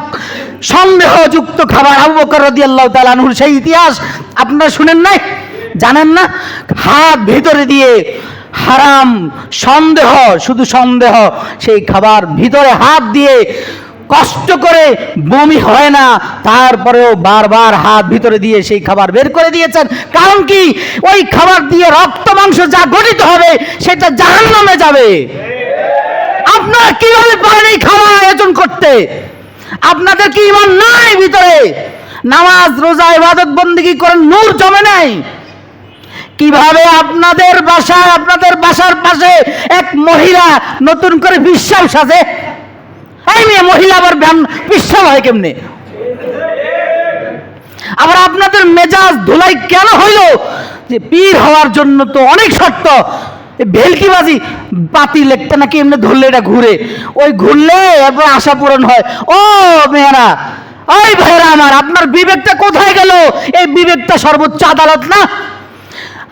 সন্দেহযুক্ত খাবার, আবু বকর রাদিয়াল্লাহু তাআলা আনহুর সেই ইতিহাস আপনারা শুনেন নাই, জানেন না? হাত ভিতরে দিয়ে হারাম সন্দেহ, শুধু সন্দেহ, সেই খাবার ভিতরে হাত দিয়ে কষ্ট করে বমি হয় না, তারপরেও বারবার হাত ভিতরে দিয়ে সেই খাবার বের করে দিয়েছেন। কারণ কি? ওই খাবার দিয়ে রক্ত মাংস যা গঠিত হবে সেটা জাহান্নামে যাবে। আপনারা কিভাবে পারেন এই খাবার আয়োজন করতে? আপনাদের কি ঈমান নাই ভিতরে? নামাজ রোজা ইবাদত বন্দেগী করেন, নূর জমে নাই? কিভাবে আপনাদের বাসার পাশে এক মহিলা নতুন করে বিশ্বাস সাজে? এই মেয়ে মহিলা আবার বিশ্বাস হয় কেমনে? আবার আপনাদের মেজাজ ধুলাই কেন হইল? যে পীর হওয়ার জন্য তো অনেক শর্ত। ভেলকিবাজি পাতিল একটা নাকি এমনি ধরলে এটা ঘুরে, ওই ঘুরলে এরপর আশা পূরণ হয়। ও মেয়েরা, ওই ভাইরা আমার, আপনার বিবেকটা কোথায় গেল? এই বিবেকটা সর্বোচ্চ আদালত না?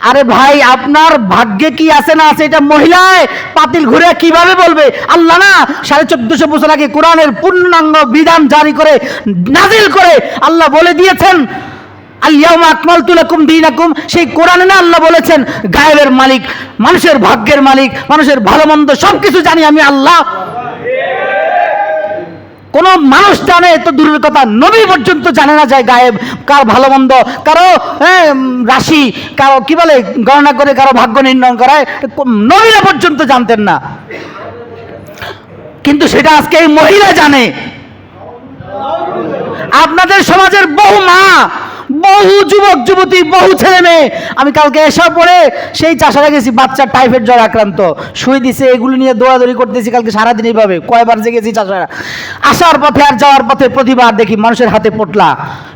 আরে ভাই, আপনার ভাগ্যে কি আছে না আছে এটা মহিলায় পাতিল ঘুরে কিভাবে বলবে? আল্লাহ না 1450 বছর আগে কোরআনের পূর্ণাঙ্গ বিধান জারি করে নাজিল করে আল্লাহ বলে দিয়েছেন, আল-ইয়াওমা আকমালতু লাকুম দীনাকুম। সেই কোরআনে না আল্লাহ বলেছেন, গায়েবের মালিক, মানুষের ভাগ্যের মালিক, মানুষের ভালো মন্দ সবকিছু জানি আমি আল্লাহ। কোন মানুষ জানে তো দূরের কথা, নবী পর্যন্ত জানে না যায় গায়েব, কার ভালো মন্দ, কারো রাশি, কারো কি বলে গণনা করে কারো ভাগ্য নির্ণয় করায়, নবীরা পর্যন্ত জানতেন না। কিন্তু সেটা আজকে এই মহিলা জানে। আপনাদের সমাজের বহু মা, বহু যুবক যুবতী, বহু ছেলে মেয়ে, আমি কালকে এসে পরে সেই চাষারা গেছি, বাচ্চা টাইফয়েড জ্বর আক্রান্ত, শুয়ে দিছে, এগুলো নিয়ে দৌড়াদৌড়ি করতেছি কালকে সারাদিন। এইভাবে কয়বার জেগেছি চাষারা। আসার পথে আর যাওয়ার পথে প্রতিবার দেখি মানুষের হাতে পোটলা,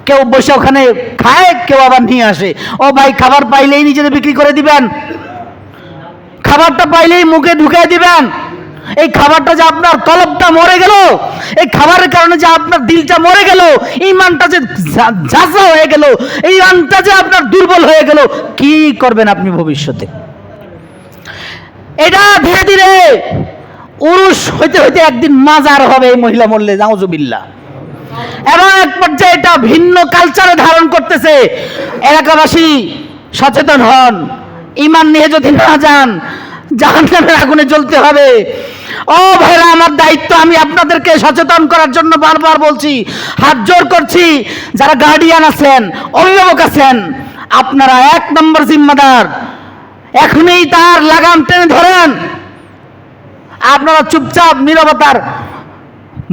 কেউ বসে ওখানে খায়, কেউ আবার নিয়ে আসে। ও ভাই, খাবার পাইলেই নিজেদের বিক্রি করে দিবেন? খাবারটা পাইলেই মুখে ঢুকিয়ে দিবেন? এই খাবারটা যে আপনার কলবটা মরে গেল, এই খাবারের কারণে যে আপনার দিলটা মরে গেল, ইমানটা যে ঝাঁঝা হয়ে গেল, এই ইমানটা যে আপনার দুর্বল হয়ে গেল, কি করবেন আপনি ভবিষ্যতে? এটা ধীরে ধীরে উরুস হইতে হইতে একদিন মাজার হবে এই মহিলা মরলে, নাউজুবিল্লাহ। এবং এক পর্যায়ে এটা ভিন্ন কালচারে ধারণ করতেছে। এলাকাবাসী সচেতন হন, ইমান নিয়ে যদি না যান জাহান্নামের আগুনে জ্বলতে হবে। ও ভাইরা, আমার দায়িত্ব, আমি আপনাদেরকে সচেতন করার জন্য বারবার বলছি, হাত জোর করছি। যারা গার্ডিয়ান আছেন, অভিভাবক আছেন, আপনারা 1 নম্বর জিম্মাদার। এখনই তার লাগাম টেনে ধরেন। আপনারা চুপচাপ নীরবতার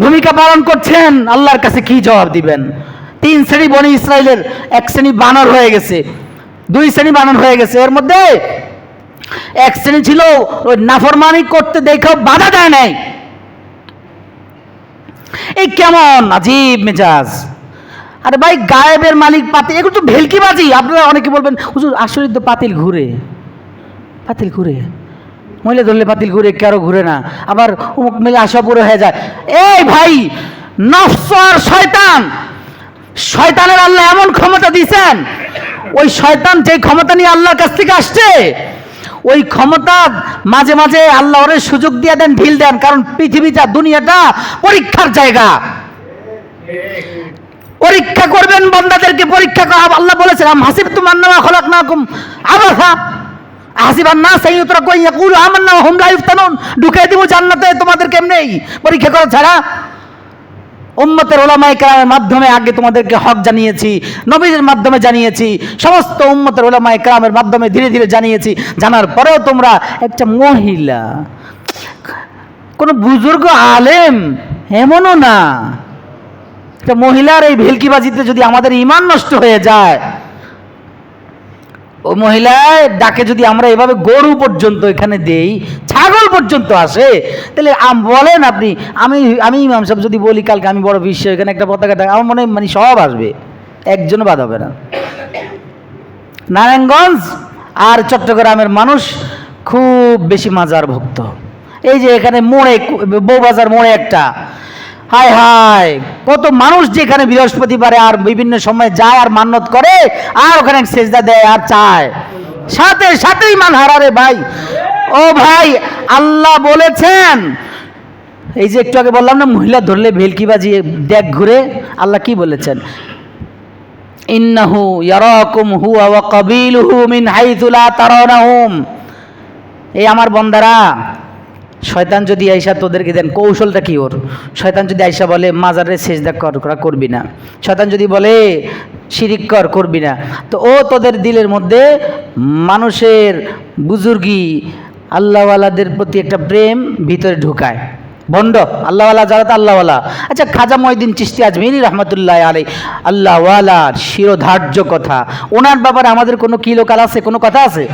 ভূমিকা পালন করছেন, আল্লাহর কাছে কি জবাব দিবেন? 3 শ্রেণী বনি ইসরায়েলের, 1 শ্রেণী বানর হয়ে গেছে, 2 শ্রেণী বানর হয়ে গেছে। এর মধ্যে 1 শ্রেণী ছিল ওই নাফরমানি করতে দেখেও বাধা দেয় নাই। এই কেমন আজীব মেজাজ! আরে ভাই, গায়েবের মালিক পাতিল, এগুলো তো ভেলকিবাজি। আপনারা অনেকে বলবেন, হুজুর আসলে তো পাতিল ঘুরে, পাতিল ঘুরে, মহিলা ধরলে পাতিল ঘুরে, কারো ঘুরে না, আবার অমুক মেলে আশা পুরো হয়ে যায়। এই ভাই, নফস আর শয়তান, শয়তানের আল্লাহ এমন ক্ষমতা দিয়েছেন, ওই শয়তান যে ক্ষমতা নিয়ে আল্লাহর কাছ থেকে আসছে, ওই ক্ষমতা মাঝে মাঝে আল্লাহ ওরে সুযোগ দিয়ে দেন, ঢিল দেন। কারণ পৃথিবীটা, দুনিয়াটা পরীক্ষার জায়গা। পরীক্ষা করবেন বান্দাদেরকে, পরীক্ষা করা। আল্লাহ বলেছেন, আম হাসিবতুম আন্নামা খলাকনাকুম আবাসা হাসিবান নাস আন ইউতরাকু আন ইয়াকুলু আমান্না ওয়া হুম লা ইফতানুন। ঢুকিয়ে দিব জান্নাতে তোমাদেরকে এমনি পরীক্ষা করা ছাড়া। উম্মতের উলামায়ে কেরামের মাধ্যমে আগে তোমাদেরকে হক জানিয়েছি, নবীদের মাধ্যমে জানিয়েছি, সমস্ত উম্মতের উলামায়ে কেরামের মাধ্যমে ধীরে ধীরে জানিয়েছি। জানার পরেও তোমরা একটা মহিলা, কোন বুজুর্গ আলেম এমনও না, একটা মহিলার এই ভেলকিবাজিতে যদি আমাদের ঈমান নষ্ট হয়ে যায়, ও মহিলায় ডাকে যদি আমরা এভাবে গরু পর্যন্ত এখানে দেই, ছাগল পর্যন্ত আসে, তাহলে বলেন আপনি, আমি ইমাম সাহেব যদি বলি কালকে আমি বড় বিশ্ব এখানে একটা পতাকা ডাক, আমার মনে হয় মানে সব আসবে, একজনও বাদ হবে না। নারায়ণগঞ্জ আর চট্টগ্রামের মানুষ খুব বেশি মাজার ভক্ত। এই যে এখানে মোড়ে, বউবাজার মোড়ে একটা, হায় হায় কত মানুষ যে এখানে বৃহস্পতিবারে আর বিভিন্ন সময় যায় আর মান্যত করে আর ওখানে সেজদা দেয় আর চায়, সাথে সাথেই মান হারারে ভাই। ও ভাই, আল্লাহ বলেছেন, এই যে একটু আগে বললাম না মহিলা ধরলে ভেলকি বাজিয়ে দেখ ঘুরে, আল্লাহ কি বলেছেন? ইন্নাহু ইয়ারাকুম হুয়া ওয়া কাবিলুহু মিন হাইথু লা তারাউনাহুম। এই আমার বন্দারা, শয়তান যদি আইসা তোদেরকে দেন, কৌশলটা কি ওর? শয়তান যদি আইসা বলে মাজারে সেজদা করবি না, শয়তান যদি বলে শিরিক করবি না, তো ও তোদের দিলের মধ্যে মানুষের বুজুর্গি আল্লাহওয়ালাদের প্রতি একটা প্রেম ভিতরে ঢুকায়। ভণ্ড আল্লাহওয়ালা যারা, তো আল্লাহওয়ালা। আচ্ছা, খাজা মঈনুদ্দিন চিশতি আজমিরি রহমতুল্লাহ আলাই, আল্লাহওয়ালার শিরোধার্য কথা, ওনার ব্যাপারে আমাদের কোনো কিলোকাল আছে? কোনো কথা আছে?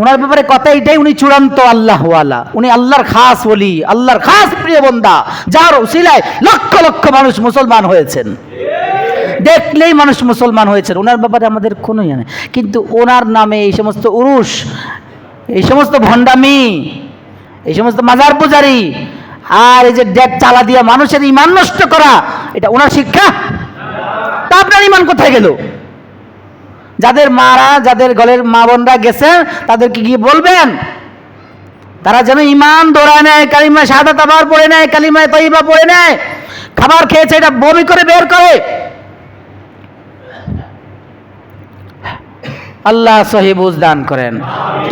ওনার ব্যাপারে কথা এটাই, উনি চূড়ান্ত আল্লাহওয়ালা, উনি আল্লাহর খাস ওলি, আল্লাহর খাস প্রিয় বান্দা, যার উসিলায় লক্ষ লক্ষ মানুষ মুসলমান হয়েছেন, দেখলেই মানুষ মুসলমান হয়েছেন। ওনার ব্যাপারে আমাদের কোনো ইয়ে নেই, কিন্তু ওনার নামে এই সমস্ত উরুস, এই সমস্ত ভণ্ডামি, এই সমস্ত মাজার পূজারি আর এই যে ডেট চালা দিয়া মানুষের ইমান নষ্ট করা, এটা ওনার শিক্ষা? তা আপনার ইমান কোথায় গেল? যাদের মারা, যাদের গলের মা বোনরা গেছেন, তাদেরকে গিয়ে বলবেন তারা যেন ইমান দৌড়ায় নেয়, কালিমা শাহাদাত আবার পড়ে নেয়, কালিমায়ে তয়্যিবা পড়ে নেয়। খাবার খেয়েছে এটা বমি করে বের করে। আল্লাহ সহি বুঝ দান করেন।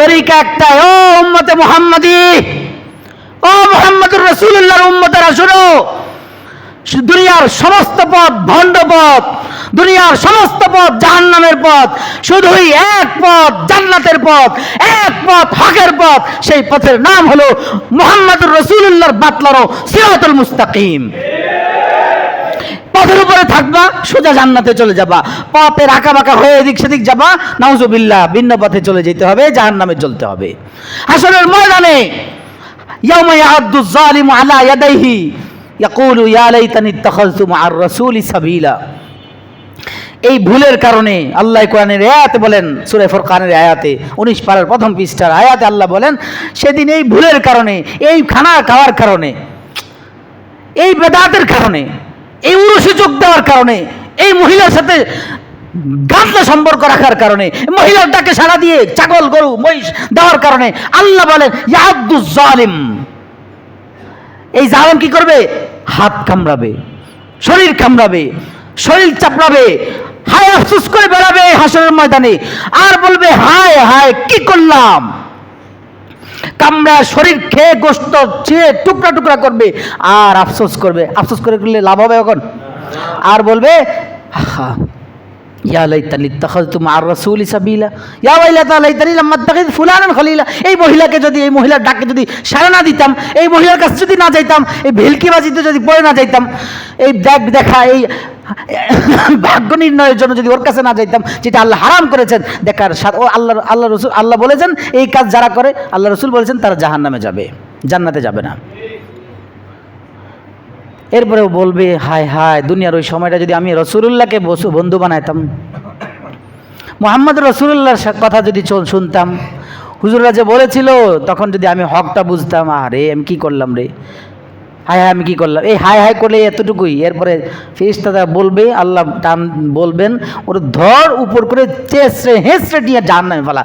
তরিকা একটাই, ও উম্মতে মুহাম্মাদি, ও মুহাম্মদুর রাসূলুল্লাহর উম্মতেরা শুনো, দুনিয়ার সমস্ত পথ ভণ্ড পথ, দুনিয়ার সমস্ত পথ জাহান্নামের পথ, শুধুই এক পথ জান্নাতের পথ, এক পথ হকের পথ। সেই পথের নাম হলো মুহাম্মদুর রাসূলুল্লাহর বাতলানো সিরাতুল মুস্তাকিম। পথের উপরে থাকবা, সোজা জান্নাতে চলে যাবা। পথে আঁকা বাঁকা হয়ে এদিক সেদিক যাবা, নাউজুবিল্লাহ, ভিন্ন পথে চলে যেতে হবে, জাহান্নামে চলতে হবে। হাসরের ময়দানে ইয়াউমা ইয়াআদ্দু যালিমু আলা ইয়াদাইহি ইয়াকুলু ইয়া লাইতানি ইত্তাখাযতু মা'আর রাসূলি সাবিলা। এই ভুলের কারণে আল্লাহ কোরআনের আয়াতে বলেন, সূরা ফুরকানের আয়াতে 19 পারার প্রথম পৃষ্ঠার আয়াতে আল্লাহ বলেন, সেদিন এই ভুলের কারণে, এই খানা খাওয়ার কারণে, এই বেদাতের কারণে, এই উরুসে যোগ দেওয়ার কারণে, এই মহিলার সাথে গাঁথা সম্পর্ক রাখার কারণে, মহিলার ডাকে সাড়া দিয়ে ছাগল গরু মহিষ দেওয়ার কারণে আল্লাহ বলেন ইয়াদ্দু জালিম, এই জালিম কি করবে? হাত কামড়াবে, শরীর কামড়াবে, শরীর চাপড়াবে, হায় আফসোস করে বেড়াবে হাসরের ময়দানে, আর বলবে হায় হায় কি করলাম। কামড়া শরীর খেয়ে গোশত ছিঁড়ে টুকরা টুকরা করবে আর আফসোস করবে। আফসোস করে করলে লাভ হবে এখন? আর বলবে ইয়া লাইতানি ইত্তাখাযতু মা'আর রাসূলি সাবিলা, ইয়া ওয়াইলাতা লাইতানি লাম আত্তাখিয ফুলানান খলিলা। এই মহিলাকে যদি, এই মহিলার ডাকে যদি সাড়া না দিতাম, এই মহিলার কাছে যদি না যাইতাম, এই ভেলকিবাজিতে যদি পড়ে না যাইতাম, এই দেখা, এই ভাগ্য নির্ণয়ের জন্য যদি ওর কাছে না যাইতাম, যেটা আল্লাহ হারাম করেছেন দেখার সাথে, ও আল্লাহ রসুল, আল্লাহ বলেছেন এই কাজ যারা করে, আল্লাহ রসুল বলেছেন তারা জাহান্নামে যাবে, জান্নাতে যাবে না। এরপরেও বলবে হায় হায়, দুনিয়ার ওই সময়টা যদি আমি রসুলুল্লাহকে বন্ধু বানাইতাম, মুহাম্মদ রসুলুল্লাহর কথা যদি শুনতাম, হুজুররা যে বলেছিল, তখন যদি আমি হকটা বুঝতাম, আরে আমি কি করলাম রে, হায় হায় আমি কি করলাম। এই হায় হায় করলে এতটুকুই। এরপরে ফেরেশতারা বলবে, আল্লাহ টান বলবেন, ওর ধর উপর করে চেঁচড়ে হেঁচড়ে নিয়ে জাহান্নামে ফেলা।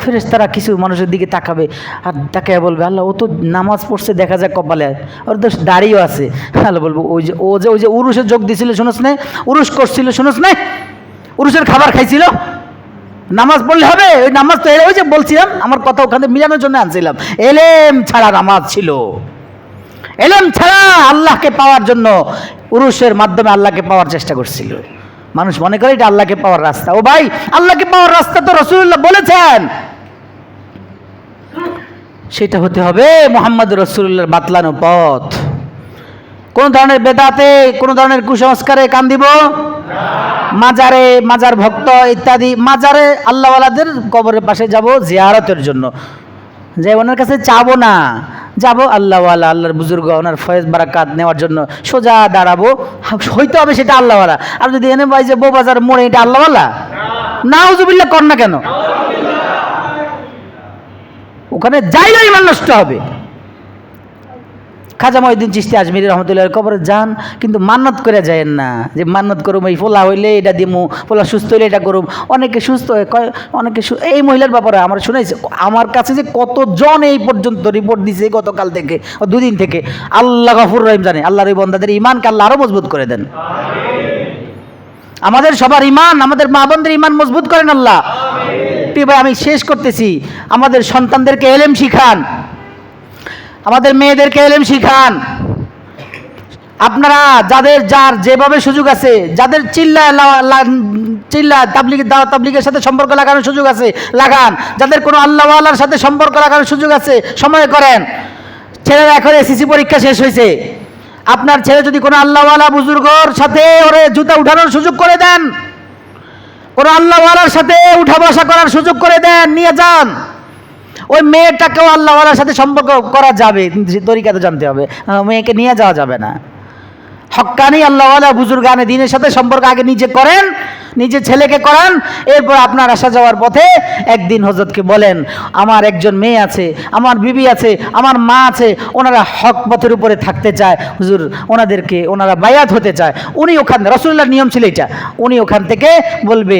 ফেরেশতারা কিছু মানুষের দিকে তাকাবে আর তাকায় বলবে, আল্লাহ ও তো নামাজ পড়ছে দেখা যায় কপালে, ওর তো দাড়িও আছে। আল্লাহ বলবো ওই যে উরুসে যোগ দিছিল শুনোস না, উরুস করছিল শুনোস না, উরুসের খাবার খাইছিল, নামাজ পড়লে হবে? ওই নামাজ তো ওই যে বলছিলাম, আমার কথা ওখানে মিলানোর জন্য আনছিলাম, এলেম ছাড়া নামাজ ছিল, এলেম ছাড়া আল্লাহকে পাওয়ার জন্য উরুসের মাধ্যমে আল্লাহকে পাওয়ার চেষ্টা করছিল। মানুষ মনে করে এটা আল্লাহকে পাওয়ার রাস্তা। ও ভাই, আল্লাহকে পাওয়ার রাস্তা তো রাসূলুল্লাহ বলেছেন, সেটা হতে হবে মুহাম্মদ রাসূলুল্লাহর বাতলানো পথ। কোন ধরনের বেদাতে, কোন ধরনের কুসংস্কারে কান দিব মাজারে, মাজার ভক্ত ইত্যাদি মাজারে আল্লাহওয়ালাদের কবরের পাশে যাব জিয়ারতের জন্য, যে ওনার কাছে চাবো না, যাব আল্লাহওয়ালা, আল্লাহর বুজুর্গ, ওনার ফয়েজ বারাকাত নেওয়ার জন্য সোজা দাঁড়াবো, হইতে হবে সেটা আল্লাহওয়ালা। আর যদি এনে ভাই যে বউবাজার মোড়ে, এটা আল্লাহওয়ালা? নাউজুবিল্লাহ কর না কেন? ওখানে যাইলে ইমান নষ্ট হবে। খাজা মঈনুদ্দিন চিশতি আজমিরি রহমতুল্লাহ কবরে যান, কিন্তু মান্নত করে যায়েন না যে মান্নত করুম এই ফোলা হইলে এটা দিমু, ফোলা সুস্থ হইলে এটা করুম। অনেকে সুস্থ হয়ে কয়, অনেকে এই মহিলার ব্যাপারে আমার শুনেছি, আমার কাছে যে কতজন এই পর্যন্ত রিপোর্ট দিছে গতকাল থেকে, দুদিন থেকে, আল্লাহ গফুর রহিম জানে। আল্লাহর এই বন্দাদের ইমানকে আল্লাহ আরো মজবুত করে দেন। আমাদের সবার ইমান, আমাদের মা বোনদের ইমান মজবুত করেন আল্লাহ। প্রিয় ভাই, আমি শেষ করতেছি, আমাদের সন্তানদেরকে এলেম শিখান, আমাদের মেয়েদেরকে এলেম শিখান। আপনারা যাদের যার যেভাবে সুযোগ আছে, যাদের চিল্লা তাবলিগের সাথে সম্পর্ক লাগানোর সুযোগ আছে লাগান, যাদের কোনো আল্লাহওয়ালার সাথে সম্পর্ক লাগানোর সুযোগ আছে সময় করেন। ছেলেরা এখন এসএসসি পরীক্ষা শেষ হয়েছে, আপনার ছেলে যদি কোনো আল্লাহওয়ালা বুজুর্গর সাথে ওরে জুতা উঠানোর সুযোগ করে দেন, কোনো আল্লাহওয়ালার সাথে উঠা বসা করার সুযোগ করে দেন, নিয়ে যান। ওই মেয়েটাকেও আল্লাহওয়ালার সাথে সম্পর্ক করা যাবে, তরিকা তো জানতে হবে, মেয়েকে নিয়ে যাওয়া যাবে না। হক্কানি আল্লাহওয়ালা বুজুর্গানে দ্বীনের সাথে সম্পর্ক আগে নিজে করেন, নিজে ছেলেকে করান, এরপর আপনার আসা যাওয়ার পথে একদিন হযরতকে বলেন, আমার একজন মেয়ে আছে, আমার বিবি আছে, আমার মা আছে, ওনারা হক পথের উপরে থাকতে চায়, হুজুর ওনারা বায়াত হতে চায়। উনি ওখান, রাসূলুল্লাহর নিয়ম ছিল এটা, উনি ওখান থেকে বলবে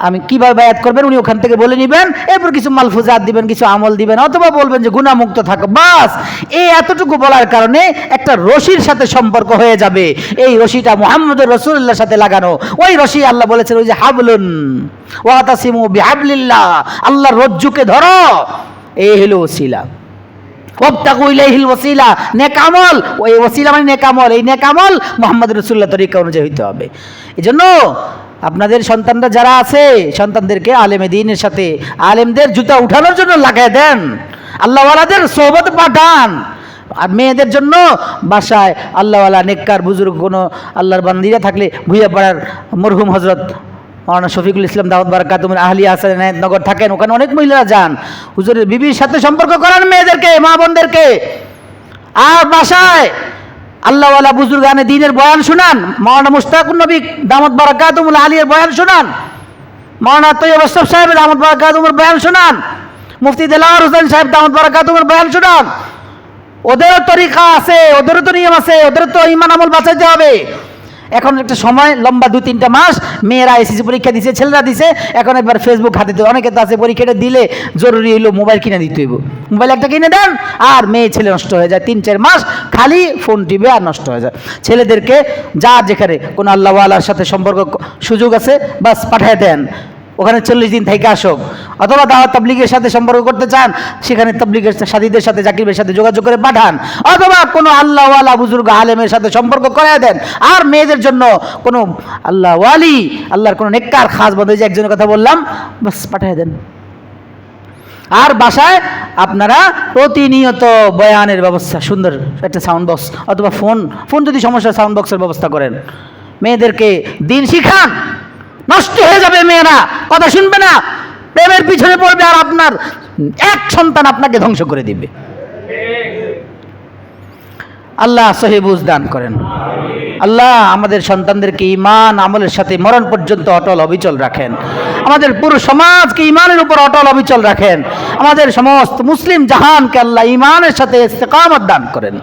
আমি কিভাবে বায়াত করবেন, উনি ওখান থেকে বলে নেবেন, এরপর কিছু মালফুজাত দিবেন, কিছু আমল দিবেন, অথবা বলবেন যে গুনাহমুক্ত থাকো, বাস। এই এতটুকু বলার কারণে একটা রশির সাথে সম্পর্ক হয়ে যাবে। এই রশিটা মুহাম্মদুর রাসূলুল্লাহর সাথে লাগানো, ওই রশি আল্লাহ বলেছেন ওই যে হাবলুন ওয়াতাসিমু বিহাবলিল্লাহ, আল্লাহর রজ্জুকে ধরো, এই হলো ওসিলা। ওয়াবতাগু ইলাইহিল ওয়াসিলা, নেক আমল, ওই ওসিলা মানে নেক আমল, এই নেক আমল মুহাম্মদুর রাসূলুল্লাহ তরিকা অনুযায়ী হইতে হবে। এজন্য আপনাদের সন্তানরা যারা আছে, সন্তানদেরকে আলেমে দ্বীনের সাথে, আলেমদের জুতা উঠানোর জন্য লাগায় দেন, আল্লাহওয়ালাদের সোহবত পাঠান। আর মেয়েদের জন্য বাসায় আল্লাহওয়ালা নেককার বুজুর্গ কোনো আল্লাহর বান্দিরা থাকলে, ভুইয়াপাড়ার মরহুম হযরত মাওলানা শফিকুল ইসলাম দাউদ বারাকাতুহুর আহলিয়া হাসান এনায়েতনগর থাকেন, ওখানে অনেক মহিলারা যান, হুজুরের বিবির সাথে সম্পর্ক করান মেয়েদেরকে, মা বোনদেরকে। আর বাসায় আল্লাহওয়ালা বুজুর্গানে দ্বীনের বয়ান শুনান, মাওলানা মুশতাকুন নবী দামাত বারাকাতুহুল আলিয়ার বয়ান শুনান, মাওলানা তৈয়ব আশরাফ সাহেব দামাত বারাকাতুহুর বয়ান শুনান, মুফতি দেলাওয়ার হোসেন সাহেব দামাত বারাকাতুহুর বয়ান শুনান। ওদেরও তরিকা আছে, ওদেরও তো নিয়ম আছে, ওদেরও তো ঈমান আমল বাঁচাইতে হবে। এখন একটা সময় লম্বা 2-3টা মাস মেয়েরা এসএসসি পরীক্ষা দিছে, ছেলেরা দিছে, এখন একবার ফেসবুক হাতে দিতে, অনেকে তো আছে পরীক্ষাটা দিলে জরুরি হইলো মোবাইল কিনে দিতে হইব, মোবাইল একটা কিনে দেন, আর মেয়ে ছেলে নষ্ট হয়ে যায়। 3-4 মাস খালি ফোন টিপে আর নষ্ট হয়ে যায়। ছেলেদেরকে যা যেখানে কোনো আল্লাহওয়ালার সাথে সম্পর্ক সুযোগ আছে বাস পাঠিয়ে দেন, ওখানে 40 দিন থেকে আসুক। অথবা দাওয়াত তাবলীগের সাথে সম্পর্ক করতে চান, সেখানে তাবলীগের সাথীদের সাথে, জাকিরের সাথে যোগাযোগ করে পাঠান, অথবা কোনো আল্লাহওয়ালা বুজুর্গ আলেমের সাথে সম্পর্ক করায় দেন। আর মেয়েদের জন্য কোনো আল্লাহওয়ালি, আল্লাহর কোনো নেককার খাস বন্ধু, যে একজনের কথা বললাম, বাস পাঠিয়ে দেন। আর বাসায় আপনারা প্রতিনিয়ত বয়ানের ব্যবস্থা, সুন্দর একটা সাউন্ড বক্স, অথবা ফোন যদি সমস্যা, সাউন্ড বক্সের ব্যবস্থা করেন। মেয়েদেরকে দিন শিখান, নষ্ট হয়ে যাবে মেয়েরা, কথা শুনবে না, প্রেমের পিছনে পড়বে, আর আপনার এক সন্তান আপনাকে ধ্বংস করে দিবে। আল্লাহ সহি বুঝ দান করেন। আল্লাহ আমাদের সন্তানদেরকে ঈমান আমলের সাথে মরণ পর্যন্ত অটল অবিচল রাখেন। আমাদের পুরো সমাজকে ঈমানের উপর অটল অবিচল রাখেন। আমাদের সমস্ত মুসলিম জাহানকে আল্লাহ ঈমানের সাথে ইস্তেকামত দান করেন।